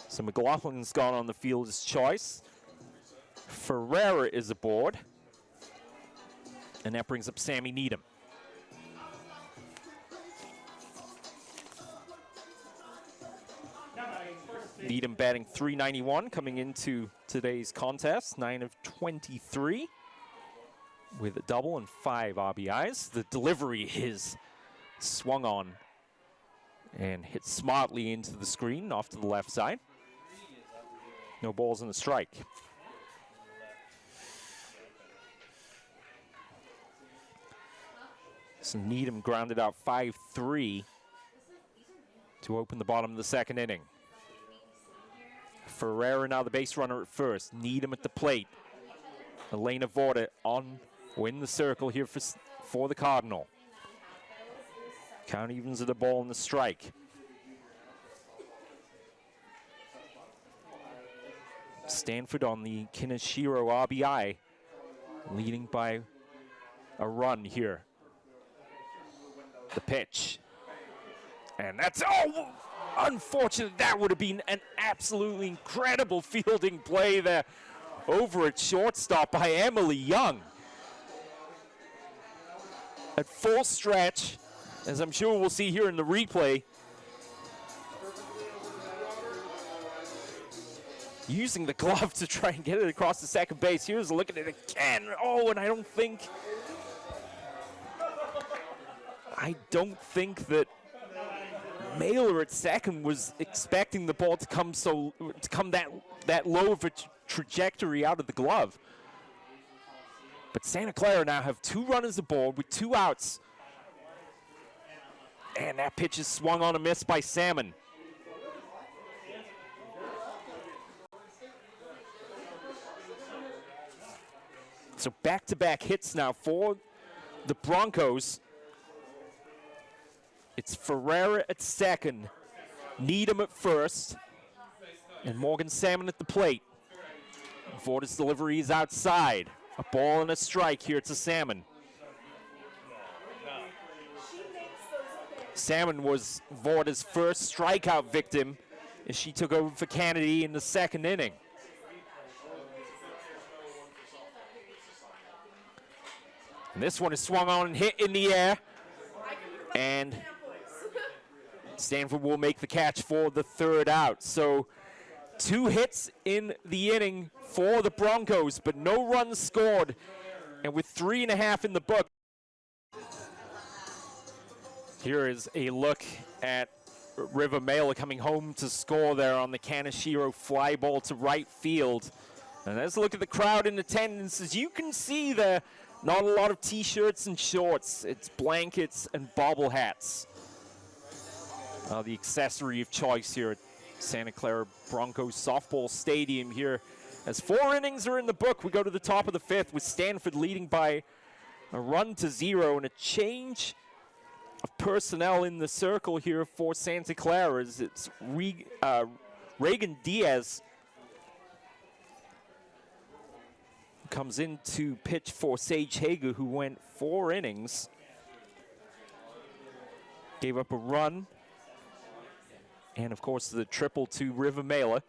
So McLaughlin's gone on the field as choice. Ferreira is aboard. And that brings up Sammy Needham. Needham batting .391 coming into today's contest, 9 of 23 with a double and 5 RBIs. The delivery is swung on and hit smartly into the screen off to the left side. No balls in the strike. So Needham grounded out 5-3 to open the bottom of the second inning. Ferreira now the base runner at first. Needham at the plate. Elena Vorta in the circle here for the Cardinal. Count evens at the ball and the strike. Stanford on the Kineshiro RBI, leading by a run here. The pitch. And that's, unfortunate. That would have been an absolutely incredible fielding play there over at shortstop by Emily Young. At full stretch, as I'm sure we'll see here in the replay. using the glove to try and get it across the second base. Here's a look at it again. Oh, and I don't think that Mailer at second was expecting the ball to come that low of a trajectory out of the glove. But Santa Clara now have 2 runners aboard with 2 outs. And that pitch is swung on a miss by Salmon. So back-to-back hits now for the Broncos. It's Ferreira at second, Needham at first, and Morgan Salmon at the plate. Vorda's delivery is outside. A ball and a strike here to Salmon. Salmon was Vorda's first strikeout victim as she took over for Kennedy in the second inning. And this one is swung on and hit in the air. And Stanford will make the catch for the 3rd out. So 2 hits in the inning for the Broncos, but no runs scored. And with 3.5 in the book. Here is a look at River Mailer coming home to score there on the Kaneshiro fly ball to right field. And let's look at the crowd in attendance. As you can see there, not a lot of t-shirts and shorts. It's blankets and bobble hats. The accessory of choice here at Santa Clara Broncos Softball Stadium here. As 4 innings are in the book, we go to the top of the 5th with Stanford leading by a 1-0 and a change of personnel in the circle here for Santa Clara. As it's Reagan Diaz comes in to pitch for Sage Hager, who went 4 innings. Gave up a run. And, of course, the triple to River Mailer.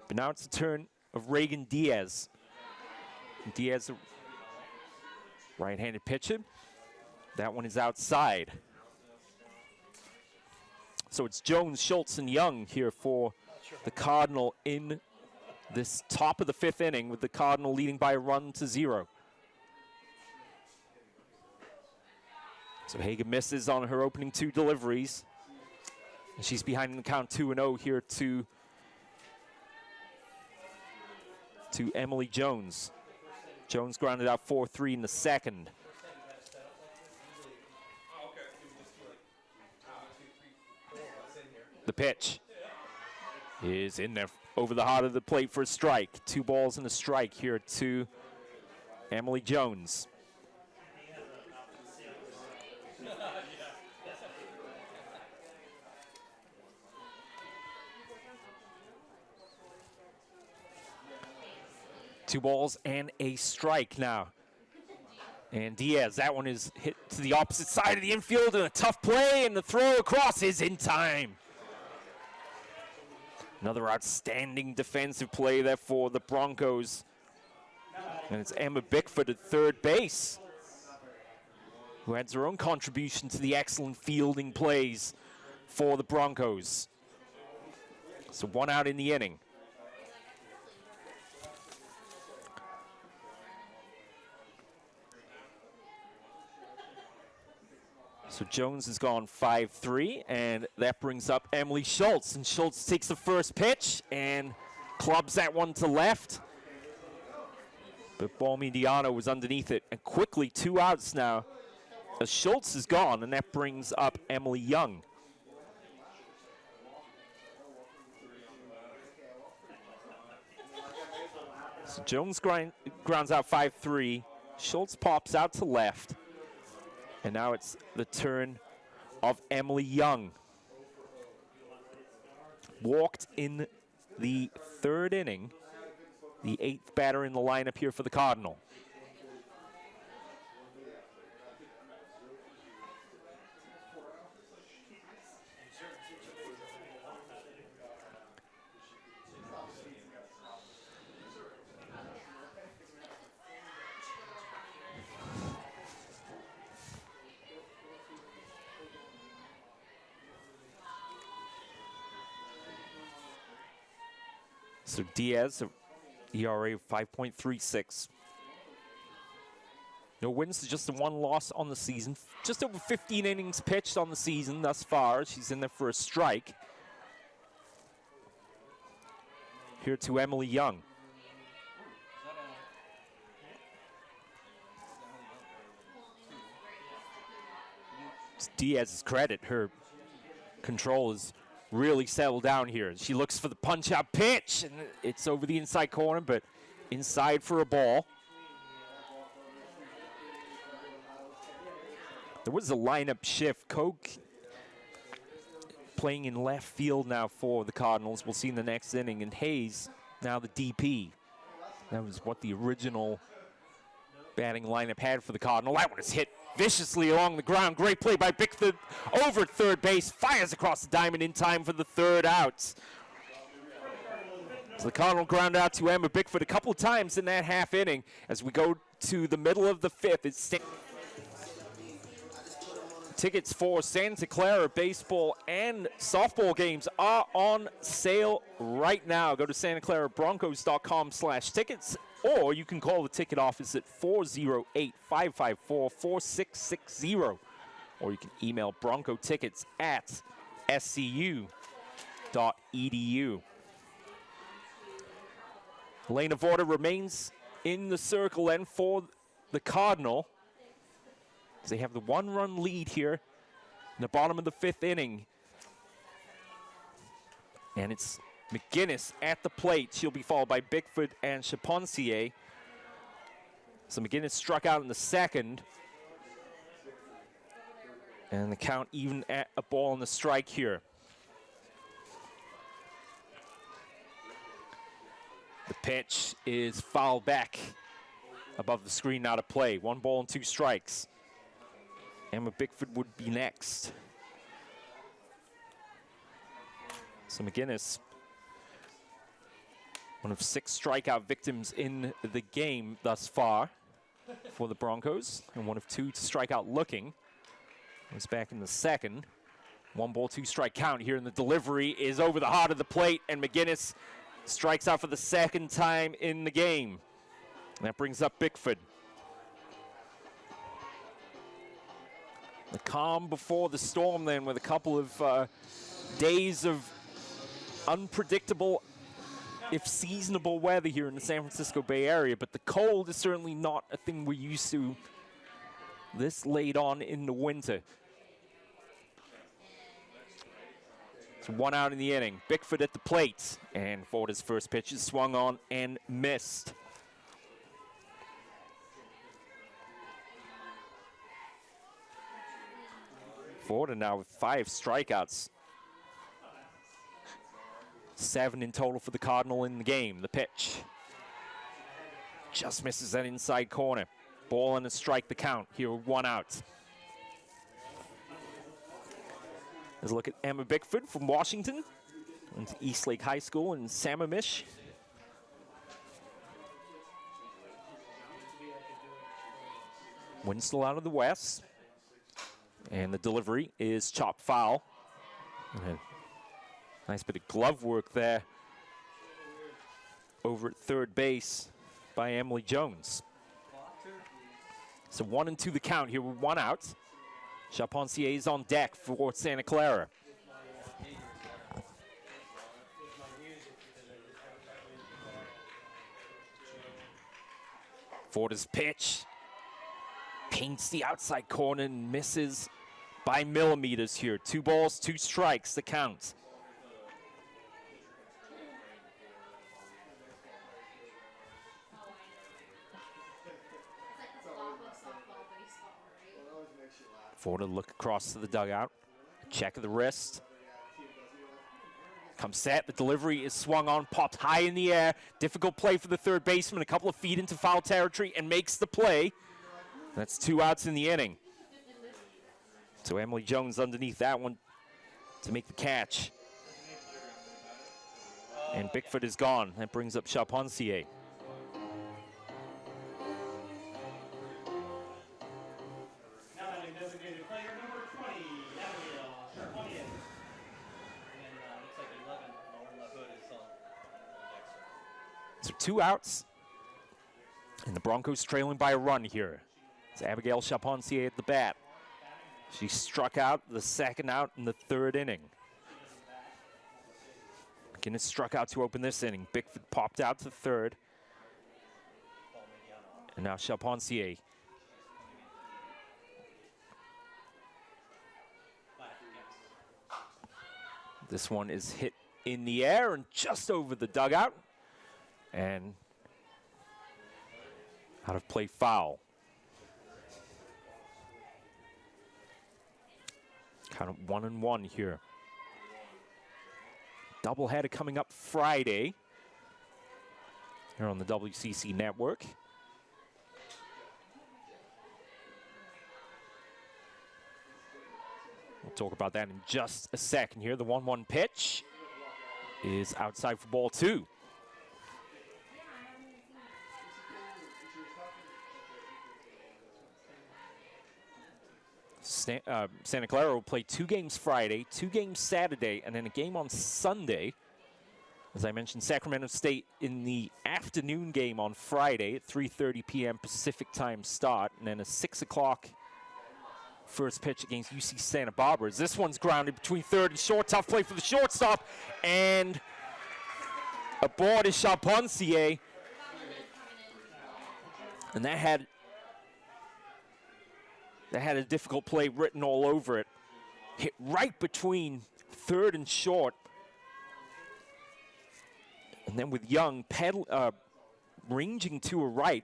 But now it's the turn of Reagan Diaz. Diaz, a right-handed pitcher. That one is outside. So it's Jones, Schultz, and Young here for the Cardinal in this top of the 5th inning, with the Cardinal leading by a 1-0. So Hager misses on her opening 2 deliveries. And she's behind in the count 2-0 here to Emily Jones. Jones grounded out 4-3 in the second. The pitch is in there over the heart of the plate for a strike. 2 balls and a strike here to Emily Jones. Two balls and a strike now. And Diaz, that one is hit to the opposite side of the infield, and a tough play, and the throw across is in time. Another outstanding defensive play there for the Broncos. And it's Emma Bickford at third base, who adds her own contribution to the excellent fielding plays for the Broncos. So 1 out in the inning. So Jones has gone 5-3, and that brings up Emily Schultz. And Schultz takes the first pitch and clubs that one to left. But ball Mediano was underneath it. And quickly 2 outs now as Schultz is gone, and that brings up Emily Young. So Jones grounds out 5-3. Schultz pops out to left. And now it's the turn of Emily Young. Walked in the 3rd inning, the 8th batter in the lineup here for the Cardinal. So Diaz, ERA of 5.36. No wins, just the one loss on the season. Just over 15 innings pitched on the season thus far. She's in there for a strike. Here to Emily Young. It's Diaz's credit. Her control is really settled down here. She looks for the punch-out pitch, and it's over the inside corner, but inside for a ball. There was a lineup shift. Koch playing in left field now for the Cardinals. We'll see in the next inning. And Hayes, now the DP. That was what the original batting lineup had for the Cardinal. That one is hit viciously along the ground. Great play by Bickford over at third base. Fires across the diamond in time for the third out. So the Cardinal ground out to Emma Bickford a couple of times in that half inning. As we go to the middle of the fifth, it's tickets for Santa Clara baseball and softball games are on sale right now. Go to santaclarabroncos.com/tickets, or you can call the ticket office at 408-554-4660, or you can email broncotickets@scu.edu. Elena Vorta remains in the circle then for the Cardinal. They have the one-run lead here in the bottom of the fifth inning. And it's McGinnis at the plate. She'll be followed by Bickford and Chaponcier. So McGinnis struck out in the second. And the count even at a ball and the strike here. The pitch is fouled back above the screen, now to play. 1 ball and 2 strikes. Emma Bickford would be next. So McGinnis, one of 6 strikeout victims in the game thus far for the Broncos, and one of 2 to strike out looking. Was back in the second. 1 ball, 2 strike count here, and the delivery is over the heart of the plate, and McGinnis strikes out for the second time in the game. And that brings up Bickford. The calm before the storm then, with a couple of days of unpredictable, if seasonable weather here in the San Francisco Bay Area. But the cold is certainly not a thing we're used to this late on in the winter. It's 1 out in the inning. Bickford at the plate. And Vorta's first pitch is swung on and missed. Vorta now with 5 strikeouts. 7 in total for the Cardinal in the game. The pitch just misses that inside corner. Ball and a strike, the count. Here, 1 out. Let's look at Emma Bickford from Washington. Went to Eastlake High School in Sammamish. Wind still out of the west. And the delivery is chopped foul. And a nice bit of glove work there over at third base by Emily Jones. So 1 and 2 the count here with 1 out. Chaponcier is on deck for Santa Clara. Vorta's pitch paints the outside corner and misses by millimeters here. 2 balls, 2 strikes, the count. Vorta look across to the dugout. Check of the wrist. Comes set, the delivery is swung on, popped high in the air. Difficult play for the third baseman, a couple of feet into foul territory, and makes the play. That's 2 outs in the inning. So Emily Jones underneath that one to make the catch. And Bickford is gone. That brings up Chaponcier. Now batting designated player number 20, Abigail Charpentier. And looks like 11 on the hood is on deck, sir. So 2 outs. And the Broncos trailing by a run here. It's Abigail Chaponcier at the bat. She struck out the second out in the 3rd inning. McGinnis struck out to open this inning. Bickford popped out to 3rd. And now Chaponcier. This one is hit in the air and just over the dugout. And out of play, foul. Kind of 1-1 here. Doubleheader coming up Friday here on the WCC network. We'll talk about that in just a second here. The 1-1 pitch is outside for ball 2. Santa Clara will play 2 games Friday, 2 games Saturday, and then a game on Sunday. As I mentioned, Sacramento State in the afternoon game on Friday at 3:30 p.m. Pacific time start, and then a 6 o'clock first pitch against UC Santa Barbara. This one's grounded between 3rd and short. Tough play for the shortstop, and aboard is Chaponcier. And that had a difficult play written all over it. Hit right between 3rd and short. And then with Young ranging to a right,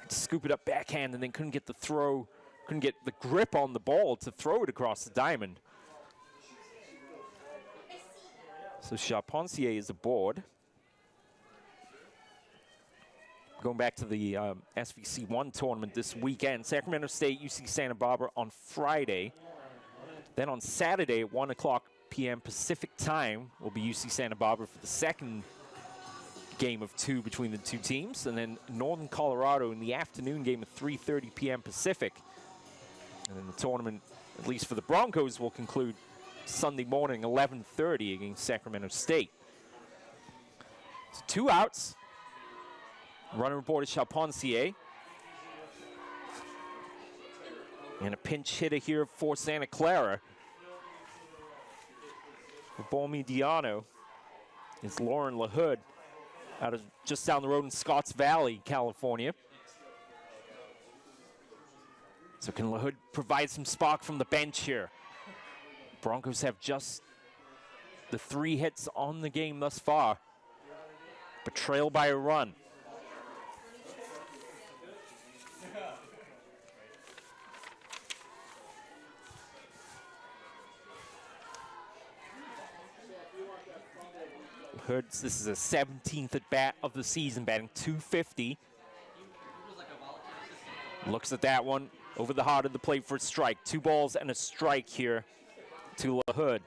scoop it up backhand, and then couldn't get the grip on the ball to throw it across the diamond. So Chaponcier is aboard. Going back to the SVC1 tournament this weekend, Sacramento State, UC Santa Barbara on Friday. Then on Saturday at 1 o'clock p.m. Pacific time will be UC Santa Barbara for the second game of 2 between the 2 teams. And then Northern Colorado in the afternoon game at 3:30 p.m. Pacific. And then the tournament, at least for the Broncos, will conclude Sunday morning, 11:30 against Sacramento State. So 2 outs. Runner aboard is Chaponcier. And a pinch hitter here for Santa Clara. For Ball Mediano is Lauren LaHood out of just down the road in Scotts Valley, California. So can LaHood provide some spark from the bench here? Broncos have just the 3 hits on the game thus far, but trail by a run. Hurts, this is a 17th at bat of the season, batting .250. Looks at that one over the heart of the plate for a strike. 2 balls and a strike here to LaHood.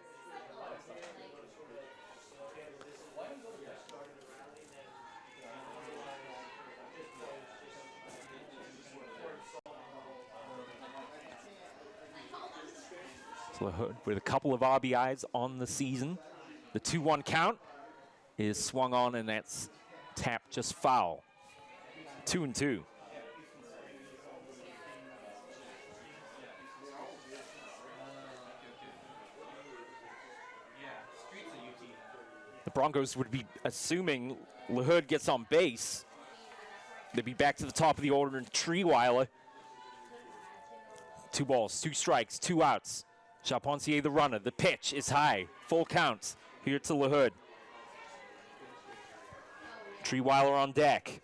So LaHood with a couple of RBIs on the season. The 2-1 count is swung on, and that's tapped just foul. 2-2. The Broncos would be assuming LaHood gets on base. They'd be back to the top of the order in Treeweiler. 2 balls, 2 strikes, 2 outs. Chaponcier the runner. The pitch is high. Full counts here to LaHood. Treeweiler on deck.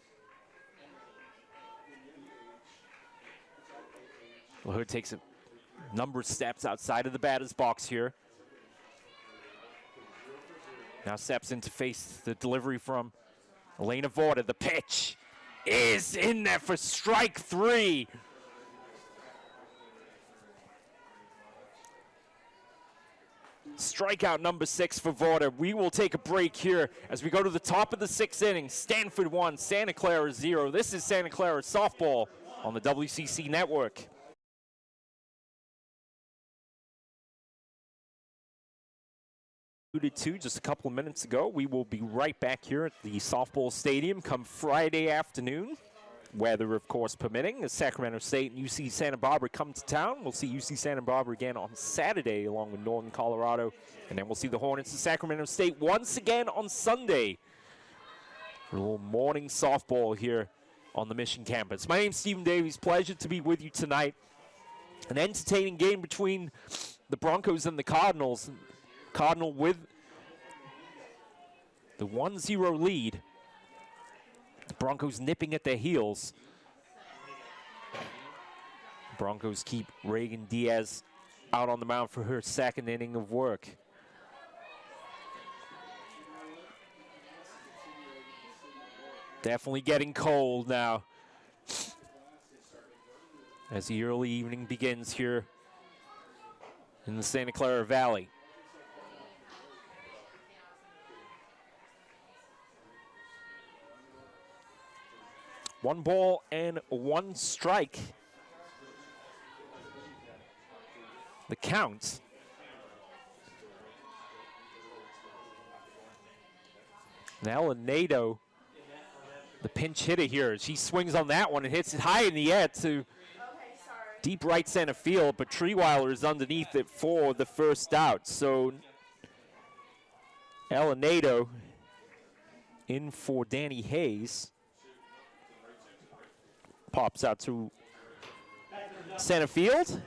LaHood takes a number of steps outside of the batter's box here. Now steps in to face the delivery from Elena Vorta. The pitch is in there for strike 3. Strikeout number 6 for Vorta. We will take a break here as we go to the top of the 6th inning. Stanford 1, Santa Clara 0. This is Santa Clara softball on the WCC network. alluded to just a couple of minutes ago, we will be right back here at the softball stadium come Friday afternoon. Weather, of course, permitting, as Sacramento State and UC Santa Barbara come to town. We'll see UC Santa Barbara again on Saturday along with Northern Colorado. And then we'll see the Hornets of Sacramento State once again on Sunday for a little morning softball here on the Mission campus. My name's Stephen Davies. Pleasure to be with you tonight. An entertaining game between the Broncos and the Cardinals. Cardinal with the 1-0 lead. The Broncos nipping at their heels. Broncos keep Reagan Diaz out on the mound for her second inning of work. Definitely getting cold now as the early evening begins here in the Santa Clara Valley. One ball and one strike. The count. Now Nato, the pinch hitter here. She swings on that one and hits it high in the air to deep right center field, but Treeweiler is underneath it for the first out. So Nato in for Danny Hayes. Pops out to center field.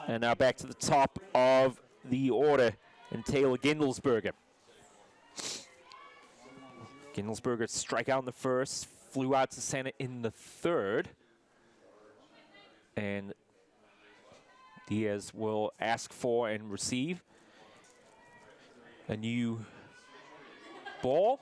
And now back to the top of the order and Taylor Gindelsberger. Gindelsberger strike out in the first, flew out to center in the third. And Diaz will ask for and receive a new ball.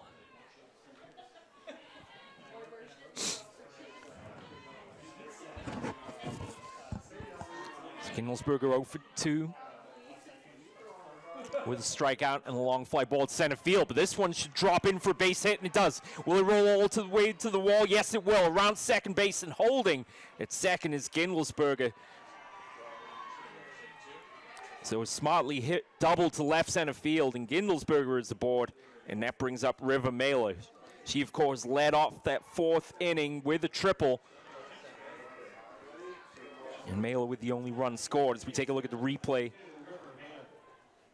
Gindelsberger 0 for 2 with a strikeout and a long fly ball to center field, but this one should drop in for a base hit, and it does. Will it roll all the way to the wall? Yes, it will. Around second base and holding at second is Gindelsberger. So a smartly hit double to left center field, and Gindelsberger is aboard, and that brings up River Mailer. She, of course, led off that fourth inning with a triple. And Mailer with the only run scored as we take a look at the replay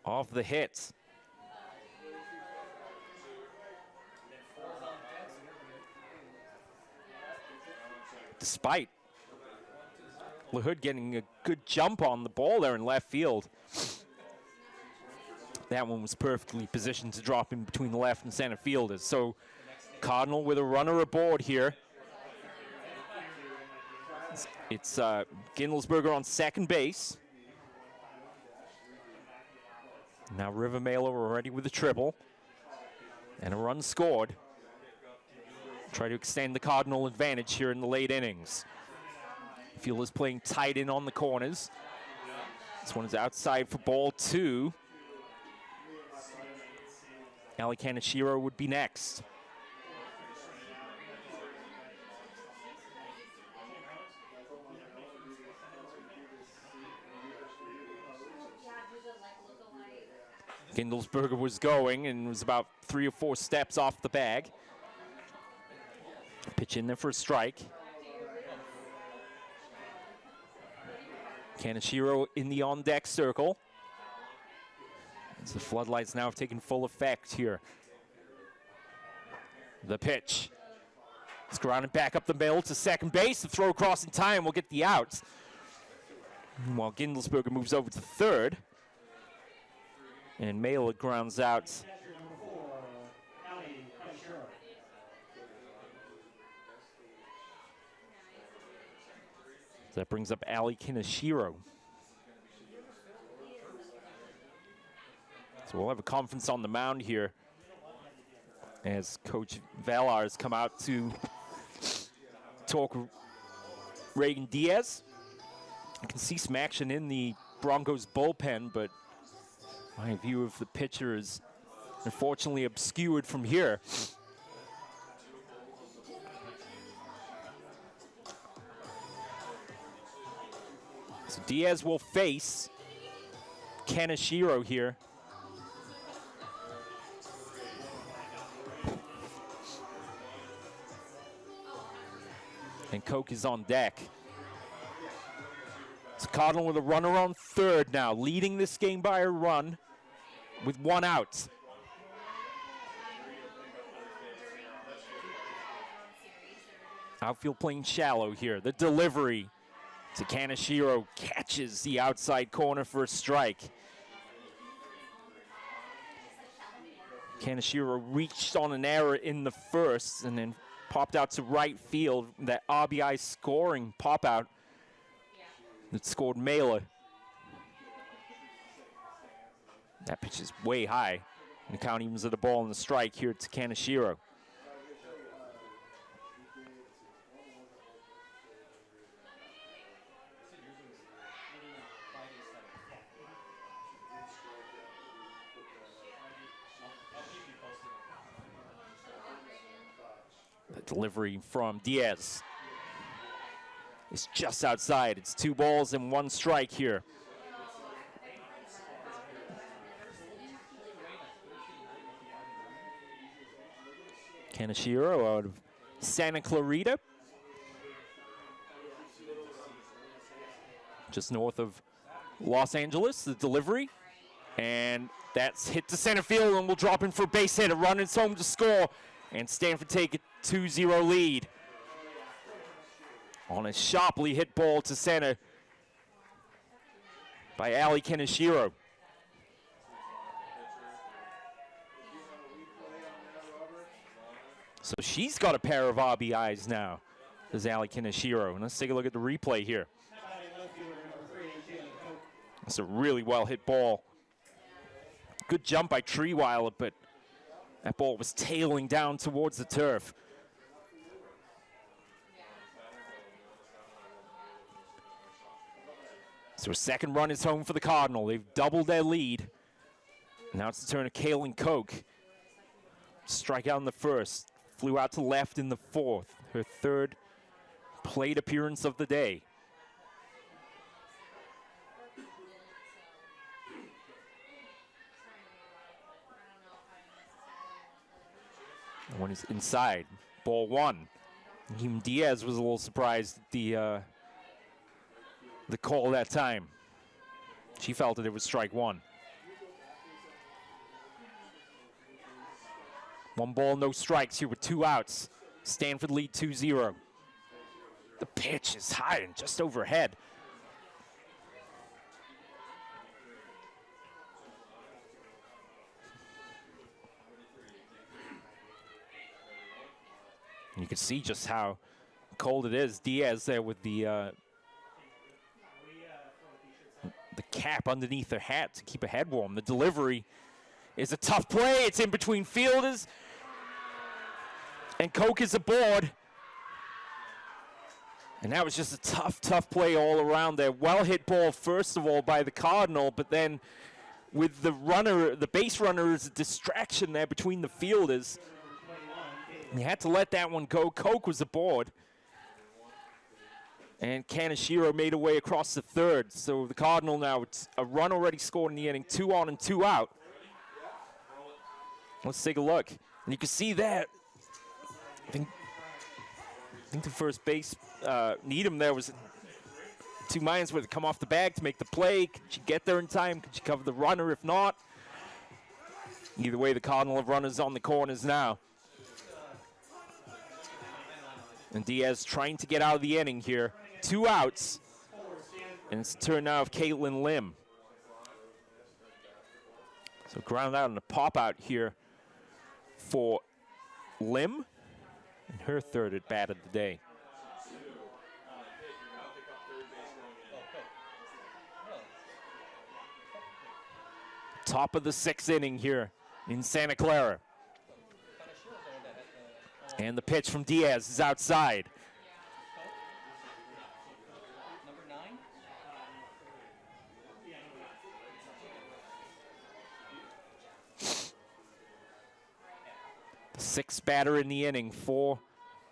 of the hits. Despite LaHood getting a good jump on the ball there in left field, that one was perfectly positioned to drop in between the left and center fielders. So Cardinal with a runner aboard here. It's Gindelsberger on second base. Now River Mailer already with a triple. And a run scored. Try to extend the Cardinal advantage here in the late innings. Field is playing tight in on the corners. This one is outside for ball 2. Ali Kaneshiro would be next. Gindelsberger was going and was about 3 or 4 steps off the bag. Pitch in there for a strike. Kaneshiro in the on-deck circle. As the floodlights now have taken full effect here. The pitch. Let's go around and back up the middle to second base. The throw across in time will get the out. While Gindelsberger moves over to third. And Mailer grounds out. So that brings up Ali Kaneshiro. So we'll have a conference on the mound here as Coach Valar has come out to talk Reagan Diaz. I can see some action in the Broncos bullpen, but my view of the pitcher is unfortunately obscured from here. So Diaz will face Kaneshiro here. And Koch is on deck. It's Cardinal with a runner on third now, leading this game by a run with 1 out. Outfield playing shallow here. The delivery to Kaneshiro catches the outside corner for a strike. Kaneshiro reached on an error in the first and then popped out to right field. That RBI scoring pop out that scored Mailer. That pitch is way high. And the count evens of the ball and the strike here to Kaneshiro. The delivery from Diaz is just outside. It's 2 balls and 1 strike here. Kaneshiro out of Santa Clarita, just north of Los Angeles. The delivery, and that's hit to center field and will drop in for a base hit. A run is home to score, and Stanford take a 2-0 lead on a sharply hit ball to center by Ali Kaneshiro. So she's got a pair of RBIs now, does Ali Kaneshiro. And let's take a look at the replay here. It's a really well hit ball. Good jump by Treeweiler, but that ball was tailing down towards the turf. So a second run is home for the Cardinal. They've doubled their lead. Now it's the turn of Kaylin Koch. Strike out in the first. Flew out to left in the fourth. Her 3rd plate appearance of the day. One is inside. Ball 1. Even Diaz was a little surprised at the call that time. She felt that it was strike 1. 1 ball, no strikes here with 2 outs. Stanford lead 2-0. The pitch is high and just overhead. And you can see just how cold it is. Diaz there with the cap underneath her hat to keep her head warm. The delivery is a tough play. It's in between fielders. And Koch is aboard. And that was just a tough play all around there. Well hit ball, first of all, by the Cardinal, but then with the runner, the base runner is a distraction there between the fielders. You had to let that one go. Koch was aboard. And Kaneshiro made her way across the third. So the Cardinal now, it's a run already scored in the inning, 2 on and 2 out. Let's take a look. And you can see that. I think the first base, Needham there was 2 minds with it. Come off the bag to make the play. Could she get there in time? Could she cover the runner? If not, either way, the Cardinal have runners on the corners now. And Diaz trying to get out of the inning here. 2 outs. And it's the turn now of Caitlin Lim. So ground out and a pop out here for Lim. And her 3rd at bat of the day. Top of the 6th inning here in Santa Clara. And the pitch from Diaz is outside. Number 9. The 6th batter in the inning for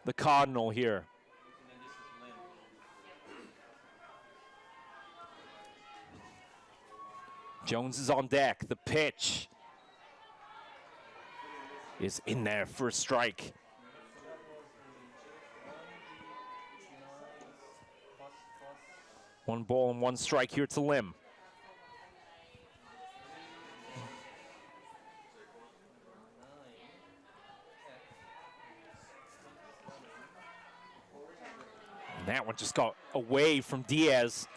the Cardinal here. Jones is on deck. The pitch is in there for a strike. 1 ball and 1 strike here to Lim. And that one just got away from Diaz.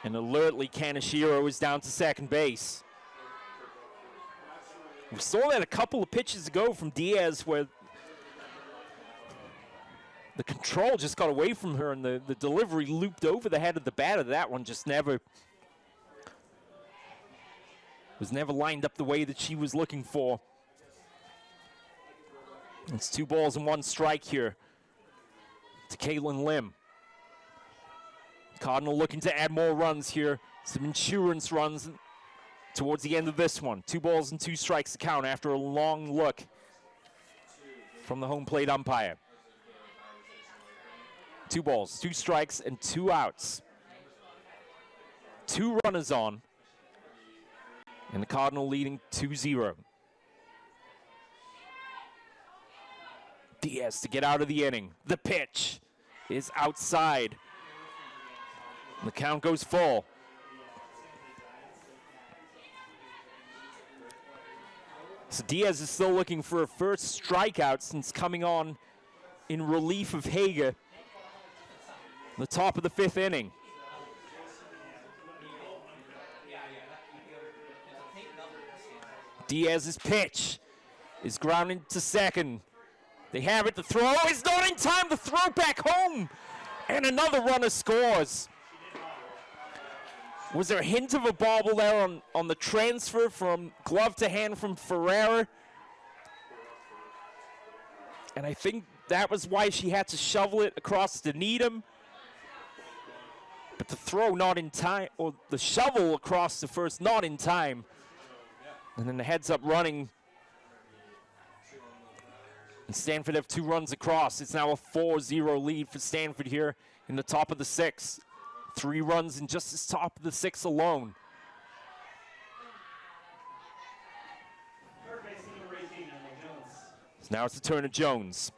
And alertly, Kaneshiro is down to second base. We saw that a couple of pitches ago from Diaz where the control just got away from her and the delivery looped over the head of the batter. That one just was never lined up the way that she was looking for. It's 2 balls and 1 strike here to Caitlin Lim. Cardinal looking to add more runs here. Some insurance runs towards the end of this one. 2 balls and 2 strikes to count after a long look from the home plate umpire. 2 balls, 2 strikes, and 2 outs. 2 runners on. And the Cardinal leading 2-0. Diaz to get out of the inning. The pitch is outside. The count goes full. So Diaz is still looking for a first strikeout since coming on in relief of Hager. The top of the 5th inning. Diaz's pitch is grounded to second. They have it. The throw is not in time. The throw back home. And another runner scores. Was there a hint of a bobble there on the transfer from glove to hand from Ferreira? And I think that was why she had to shovel it across to Needham. But the throw not in time, or the shovel across the first not in time. And then the heads up running. And Stanford have 2 runs across. It's now a 4-0 lead for Stanford here in the top of the 6th. 3 runs in just this top of the 6th alone. Third baseman number 18, Jones. So now it's the turn of Jones.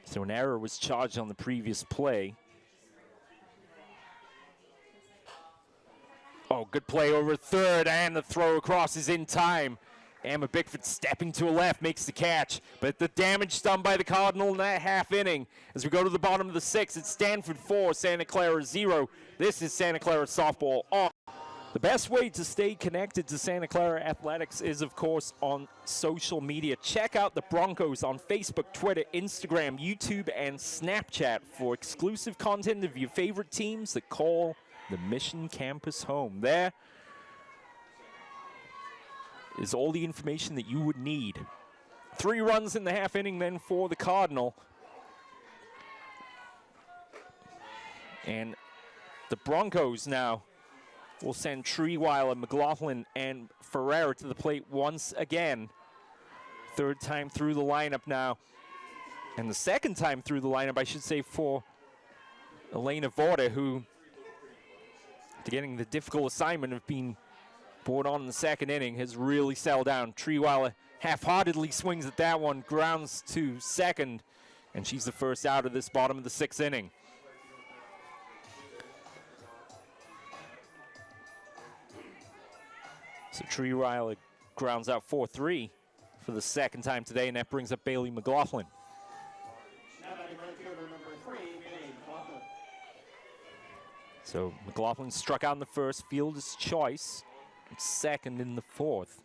So an error was charged on the previous play. Oh, good play over third, and the throw across is in time. Emma Bickford stepping to a left makes the catch, but the damage done by the Cardinal in that half inning. As we go to the bottom of the 6th, it's Stanford 4, Santa Clara 0. This is Santa Clara softball on. The best way to stay connected to Santa Clara athletics is, of course, on social media. Check out the Broncos on Facebook, Twitter, Instagram, YouTube, and Snapchat for exclusive content of your favorite teams that call the Mission Campus home. There is all the information that you would need. 3 runs in the half inning then for the Cardinal. And the Broncos now will send Treeweiler, McLaughlin, and Ferreira to the plate once again. 3rd time through the lineup now. And the 2nd time through the lineup, I should say, for Elena Vorta, who getting the difficult assignment of being brought on in the 2nd inning, has really settled down. Treeweiler half-heartedly swings at that one, grounds to second, and she's the first out of this bottom of the 6th inning. So Treeweiler grounds out 4-3 for the 2nd time today, and that brings up Bailey McLaughlin. Now batting right fielder number 3, McLaughlin. So McLaughlin struck out in the 1st, fielder's choice. It's 2nd in the 4th.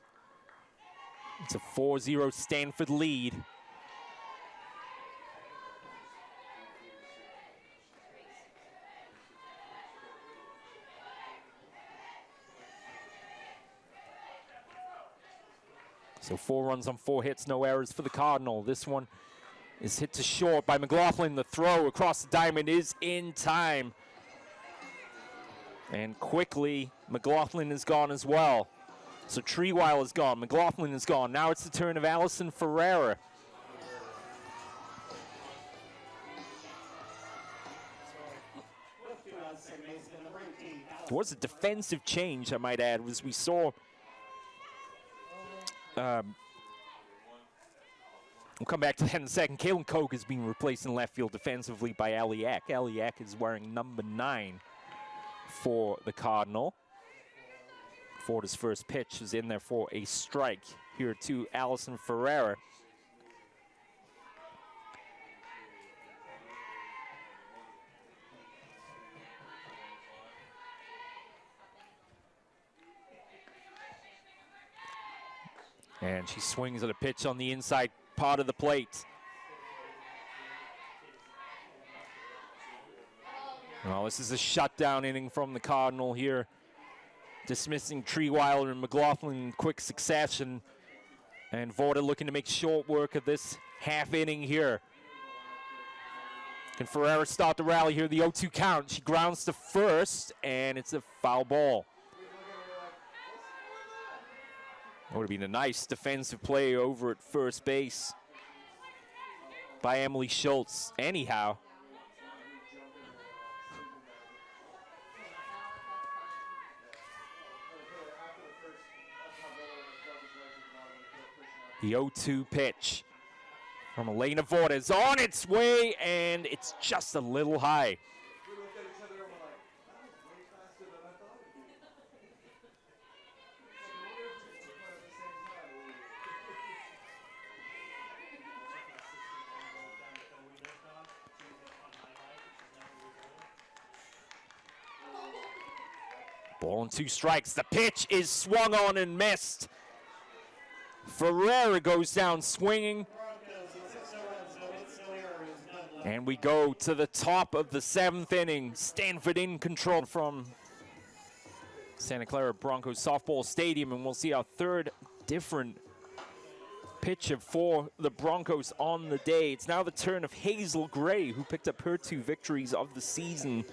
It's a 4-0 Stanford lead. So 4 runs on 4 hits, no errors for the Cardinal. This one is hit to short by McLaughlin. The throw across the diamond is in time. And quickly, McLaughlin is gone as well. So Treeweiler is gone, McLaughlin is gone. Now it's the turn of Allison Ferreira. It was a defensive change, I might add, as we saw We'll come back to that in a second. Kalen Koch is being replaced in left field defensively by Ali Eck. Ali Eck is wearing number 9 for the Cardinal. Ford's first pitch is in there for a strike here to Allison Ferreira. And she swings at a pitch on the inside part of the plate. Well, this is a shutdown inning from the Cardinal here, dismissing Treeweiler and McLaughlin in quick succession. And Vorta looking to make short work of this half inning here. Can Ferreira start the rally here? The 0-2 count. She grounds to first, and it's a foul ball. That would have been a nice defensive play over at first base by Emily Schultz. Anyhow, the 0-2 pitch from Elena Vorta is on its way, and it's just a little high. Ball and 2 strikes. The pitch is swung on and missed. Ferreira goes down swinging. And we go to the top of the 7th inning. Stanford in control from Santa Clara Broncos Softball Stadium. And we'll see our third different pitcher for the Broncos on the day. It's now the turn of Hazel Gray, who picked up her 2 victories of the season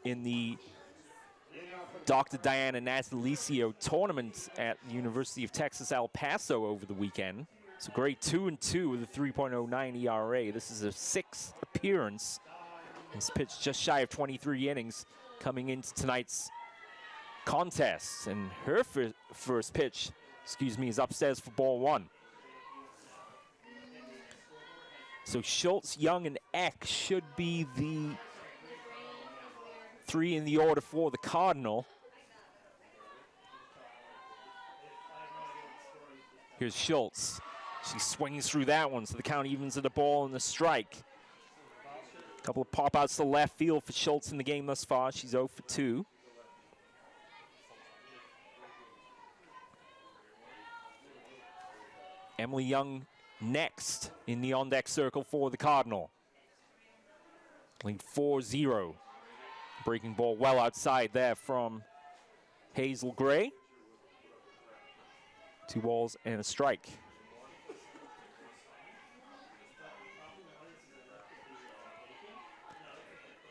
in the Dr. Diana Natalicio tournament at the University of Texas El Paso over the weekend. So Gray 2-2 with a 3.09 ERA. This is her 6th appearance. This pitch just shy of 23 innings coming into tonight's contest. And her first pitch, is upstairs for ball 1. So Schultz, Young, and Eck should be the 3 in the order for the Cardinal. Here's Schultz. She swings through that one, so the count evens at a ball and a strike. A couple of pop-outs to left field for Schultz in the game thus far. She's 0 for 2. Emily Young next in the on-deck circle for the Cardinal. Lead 4-0. Breaking ball well outside there from Hazel Gray. 2 balls and a strike.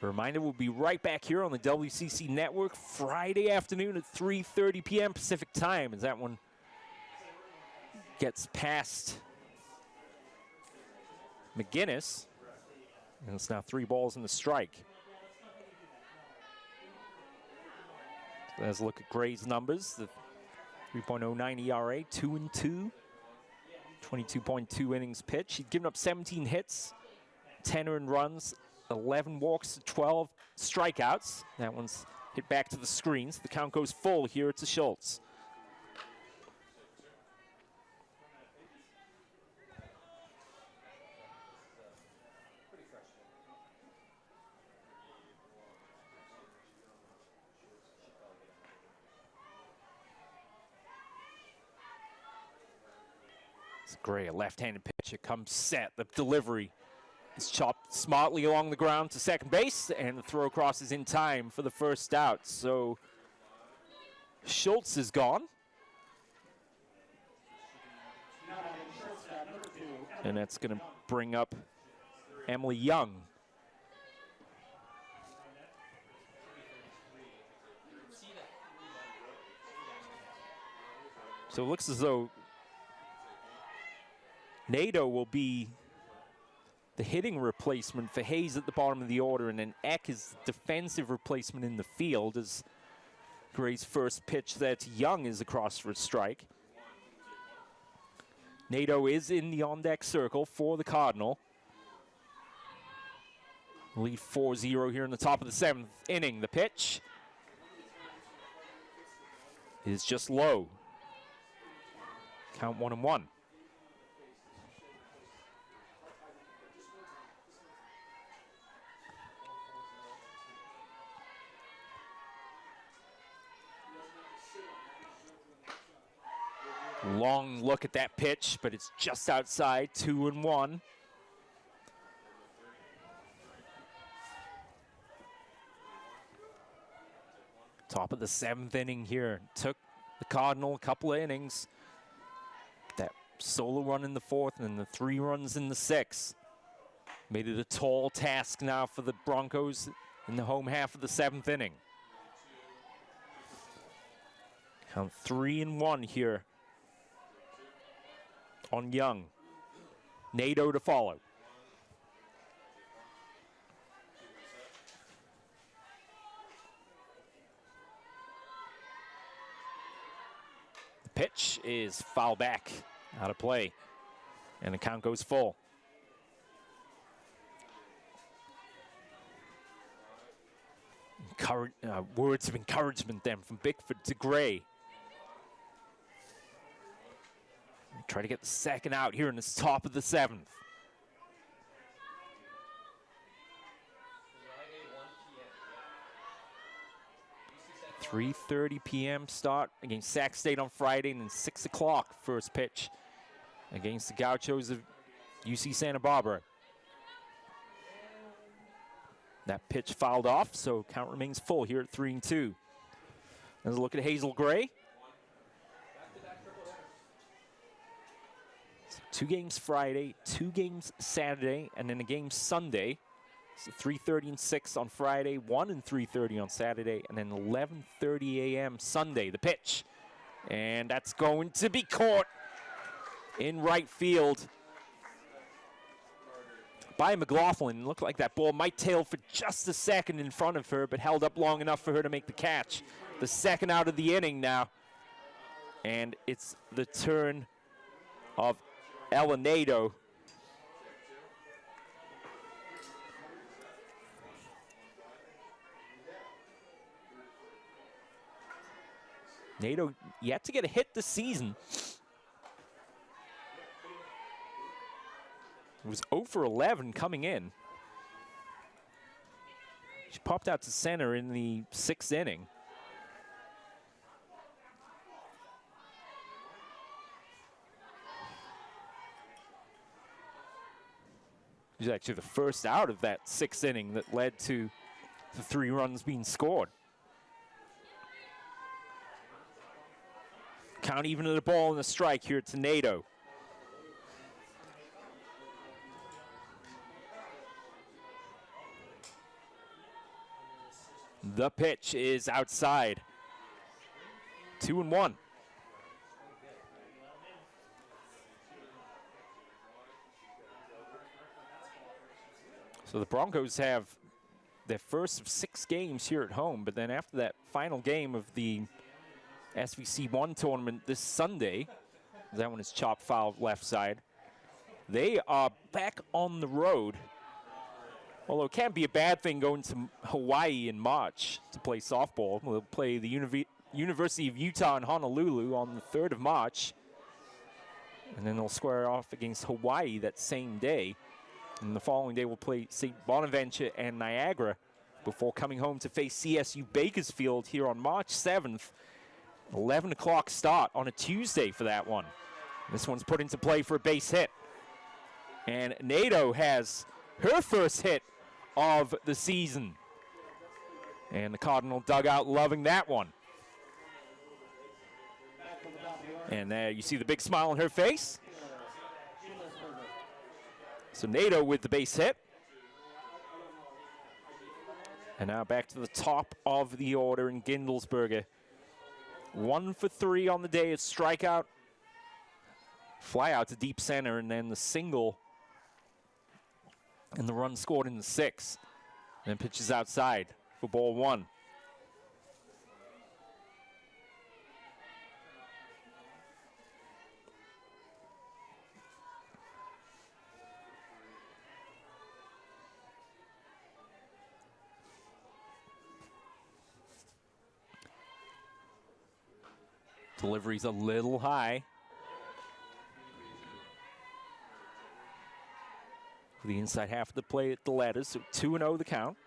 A reminder, we'll be right back here on the WCC Network Friday afternoon at 3:30 p.m. Pacific time as that one gets past McGinnis. And it's now 3 balls and a strike. So let's look at Gray's numbers. The 3.09 ERA, 2-2, 22.2 innings pitched. She'd given up 17 hits, 10 earned runs, 11 walks, 12 strikeouts. That one's hit back to the screens. The count goes full here to Schultz. Gray, a left-handed pitcher, comes set. The delivery is chopped smartly along the ground to second base, and the throw across is in time for the first out. So Schultz is gone. And that's going to bring up Emily Young. So it looks as though Nadeau will be the hitting replacement for Hayes at the bottom of the order, and then Eck is the defensive replacement in the field as Gray's first pitch there to Young is across for a strike. Nato is in the on-deck circle for the Cardinal. Lead 4-0 here in the top of the 7th inning. The pitch is just low. Count 1-1. Long look at that pitch, but it's just outside. 2-1. Top of the 7th inning here. Took the Cardinal a couple of innings. That solo run in the 4th and then the 3 runs in the 6th. Made it a tall task now for the Broncos in the home half of the 7th inning. Count 3-1 here on Young. Nato to follow. The pitch is foul back, out of play, and the count goes full. Words of encouragement then from Bickford to Gray. Try to get the second out here in this top of the 7th. 3:30 p.m. start against Sac State on Friday, and then 6 o'clock first pitch against the Gauchos of UC Santa Barbara. That pitch fouled off, so count remains full here at 3-2. Let's look at Hazel Gray. So 2 games Friday, 2 games Saturday, and then a game Sunday. So 3:30 and 6 on Friday, 1 and 3:30 on Saturday, and then 11:30 a.m. Sunday. The pitch, and that's going to be caught in right field by McLaughlin. Looked like that ball might tail for just a second in front of her, but held up long enough for her to make the catch. The second out of the inning now, and it's the turn of Ella Nato. Nato yet to get a hit this season. It was 0 for 11 coming in. She popped out to center in the 6th inning. It was actually the first out of that 6th inning that led to the 3 runs being scored. Count even at a ball and a strike here to Nato. The pitch is outside. 2-1. So the Broncos have their first of 6 games here at home, but then after that final game of the SVC1 tournament this Sunday, that one is chopped foul left side, they are back on the road. Although it can't be a bad thing going to Hawaii in March to play softball. We'll play the University of Utah in Honolulu on the 3rd of March. And then they'll square off against Hawaii that same day. And the following day we'll play St. Bonaventure and Niagara before coming home to face CSU Bakersfield here on March 7th. 11 o'clock start on a Tuesday for that one. This one's put into play for a base hit. And Nato has her first hit of the season. And the Cardinal dugout loving that one. And there you see the big smile on her face. So Nato with the base hit. And now back to the top of the order in Gindelsberger. 1 for 3 on the day. A strikeout, fly out to deep center, and then the single and the run scored in the 6th. And then pitches outside for ball 1. Delivery's a little high. The inside half of the play at the letters, so 2-0 the count.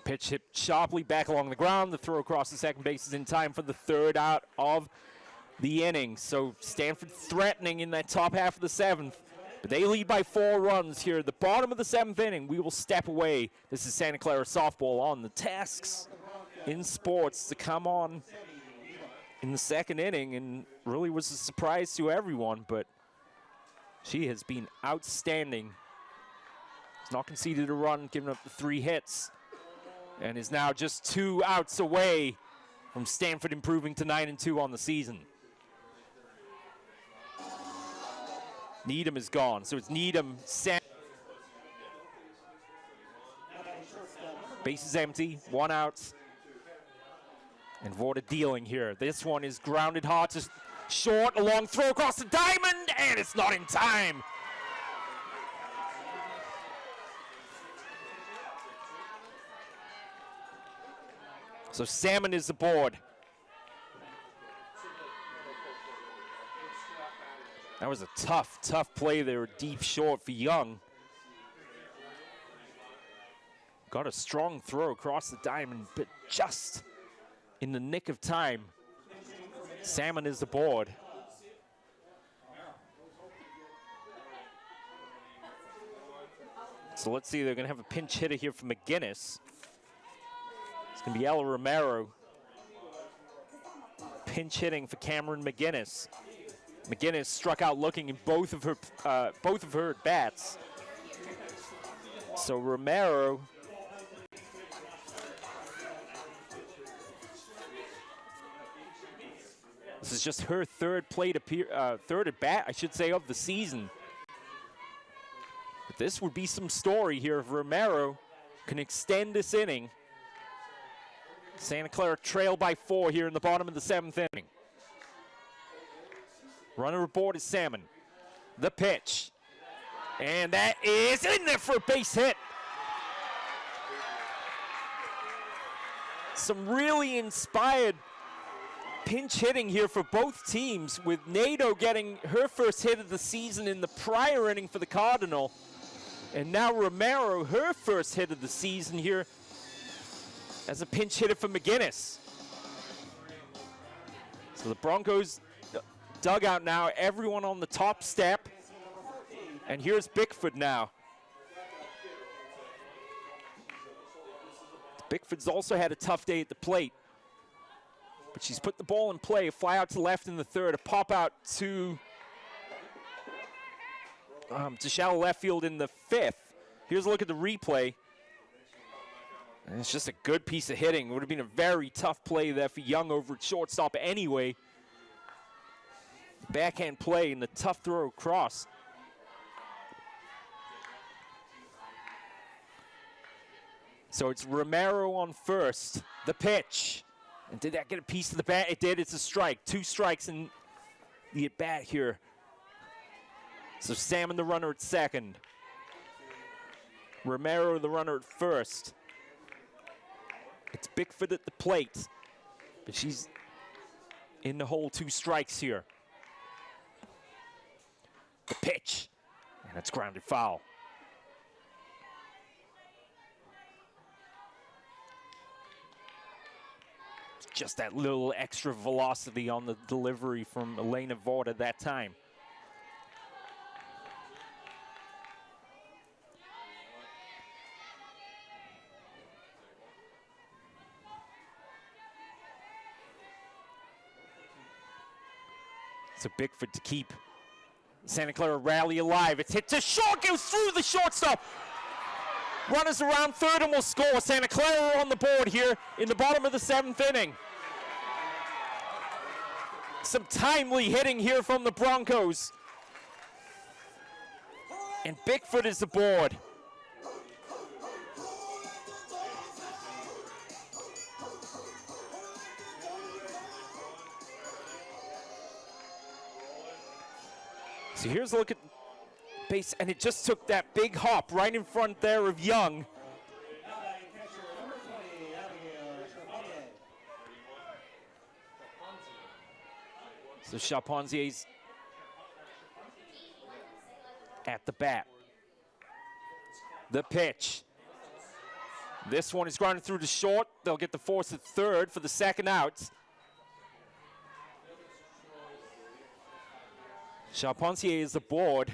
Pitch hit sharply back along the ground. The throw across the second base is in time for the third out of the inning. So Stanford threatening in that top half of the seventh. But they lead by 4 runs here at the bottom of the seventh inning. We will step away. This is Santa Clara softball on the tasks in sports to come on in the second inning, and really was a surprise to everyone, but she has been outstanding. Has not conceded a run, giving up the 3 hits, and is now just 2 outs away from Stanford improving to 9-2 on the season. Needham is gone, so it's Needham, Sam. Base is empty, 1 out. And Vorta dealing here. This one is grounded hard to short, a long throw across the diamond, and it's not in time. So Salmon is aboard. That was a tough play there, deep short for Young. Got a strong throw across the diamond, but just in the nick of time. Salmon is aboard. So let's see, they're gonna have a pinch hitter here for McGinnis. It's gonna be Ella Romero. Pinch hitting for Cameron McGinnis. McGinnis struck out looking in both of her at bats. So Romero this is just her third at bat, I should say, of the season. But this would be some story here if Romero can extend this inning. Santa Clara trail by 4 here in the bottom of the 7th inning. Runner aboard is Salmon. The pitch. And that is in there for a base hit. Some really inspired pinch hitting here for both teams, with Nadeau getting her first hit of the season in the prior inning for the Cardinal. And now Romero, her first hit of the season here as a pinch hitter for McGinnis. So the Broncos dugout now, everyone on the top step. And here's Bickford now. Bickford's also had a tough day at the plate, but she's put the ball in play. A fly out to left in the third, a pop out to shallow left field in the 5th. Here's a look at the replay. And it's just a good piece of hitting. It would have been a very tough play there for Young over at shortstop anyway. Backhand play and the tough throw across. So it's Romero on first. The pitch. And did that get a piece of the bat? It did. It's a strike. 2 strikes in the at bat here. So Salmon the runner at second. Romero the runner at first. It's Bickford at the plate, but she's in the hole. 2 strikes here. The pitch, and it's grounded foul. Just that little extra velocity on the delivery from Elena Vorta that time. So Bickford to keep Santa Clara rally alive. It's hit to short, goes through the shortstop. Runners around third and will score. Santa Clara on the board here in the bottom of the 7th inning. Some timely hitting here from the Broncos. And Bickford is aboard. So here's a look at base, and it just took that big hop right in front there of Young. So Charpentier's at the bat. The pitch. This one is grounded through to short. They'll get the force at third for the second out. Charpentier is aboard.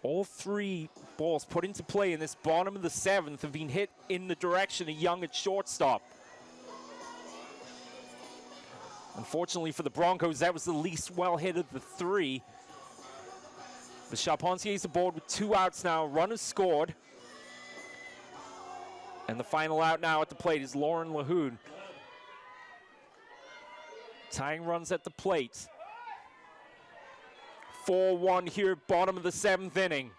All three balls put into play in this bottom of the seventh have been hit in the direction of Young at shortstop. Unfortunately for the Broncos, that was the least well hit of the three. The Charpentier's aboard with 2 outs now. Runners scored. And the final out now at the plate is Lauren Lahoud. Tying runs at the plate. 4-1 here, bottom of the seventh inning.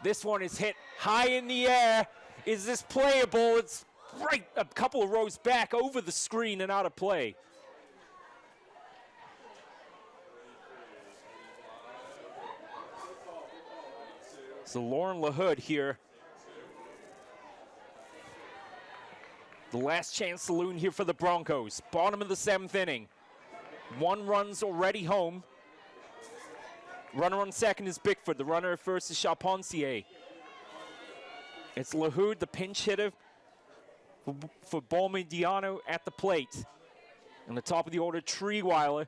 This one is hit high in the air. Is this playable? It's right a couple of rows back over the screen and out of play. So Lauren Lahoud here. The last chance saloon here for the Broncos. Bottom of the seventh inning. 1 run's already home. Runner on second is Bickford. The runner at first is Charpentier. It's Lahoud, the pinch hitter for Balmediano at the plate. On the top of the order, Treeweiler.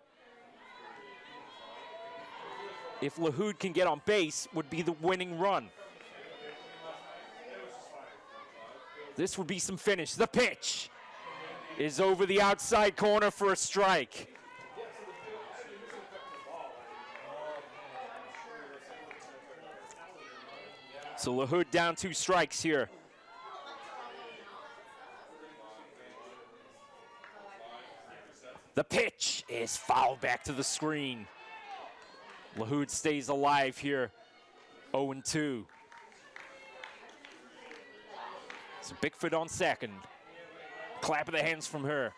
If Lahoud can get on base, would be the winning run. This would be some finish. The pitch is over the outside corner for a strike. So Lahoud down 2 strikes here. The pitch is fouled back to the screen. Lahoud stays alive here, 0-2. So Bickford on second. Clap of the hands from her.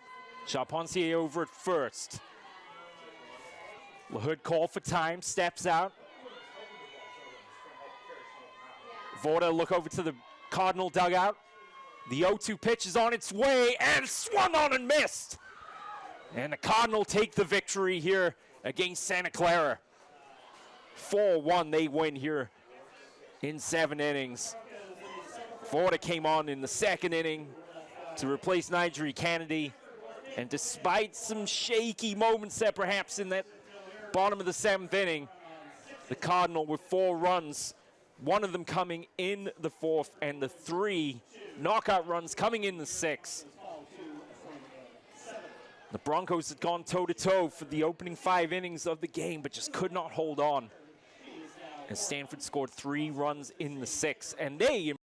Charpentier over at first. Lahoud called for time, steps out. Vorta look over to the Cardinal dugout. The 0-2 pitch is on its way and swung on and missed. And the Cardinal take the victory here against Santa Clara. 4-1 they win here in 7 innings. Vorta came on in the second inning to replace Nigel Kennedy. And despite some shaky moments there perhaps in that bottom of the 7th inning, the Cardinal with 4 runs, 1 of them coming in the 4th, and the 3 knockout runs coming in the 6th. The Broncos had gone toe-to-toe for the opening 5 innings of the game, but just could not hold on. And Stanford scored 3 runs in the 6th, and they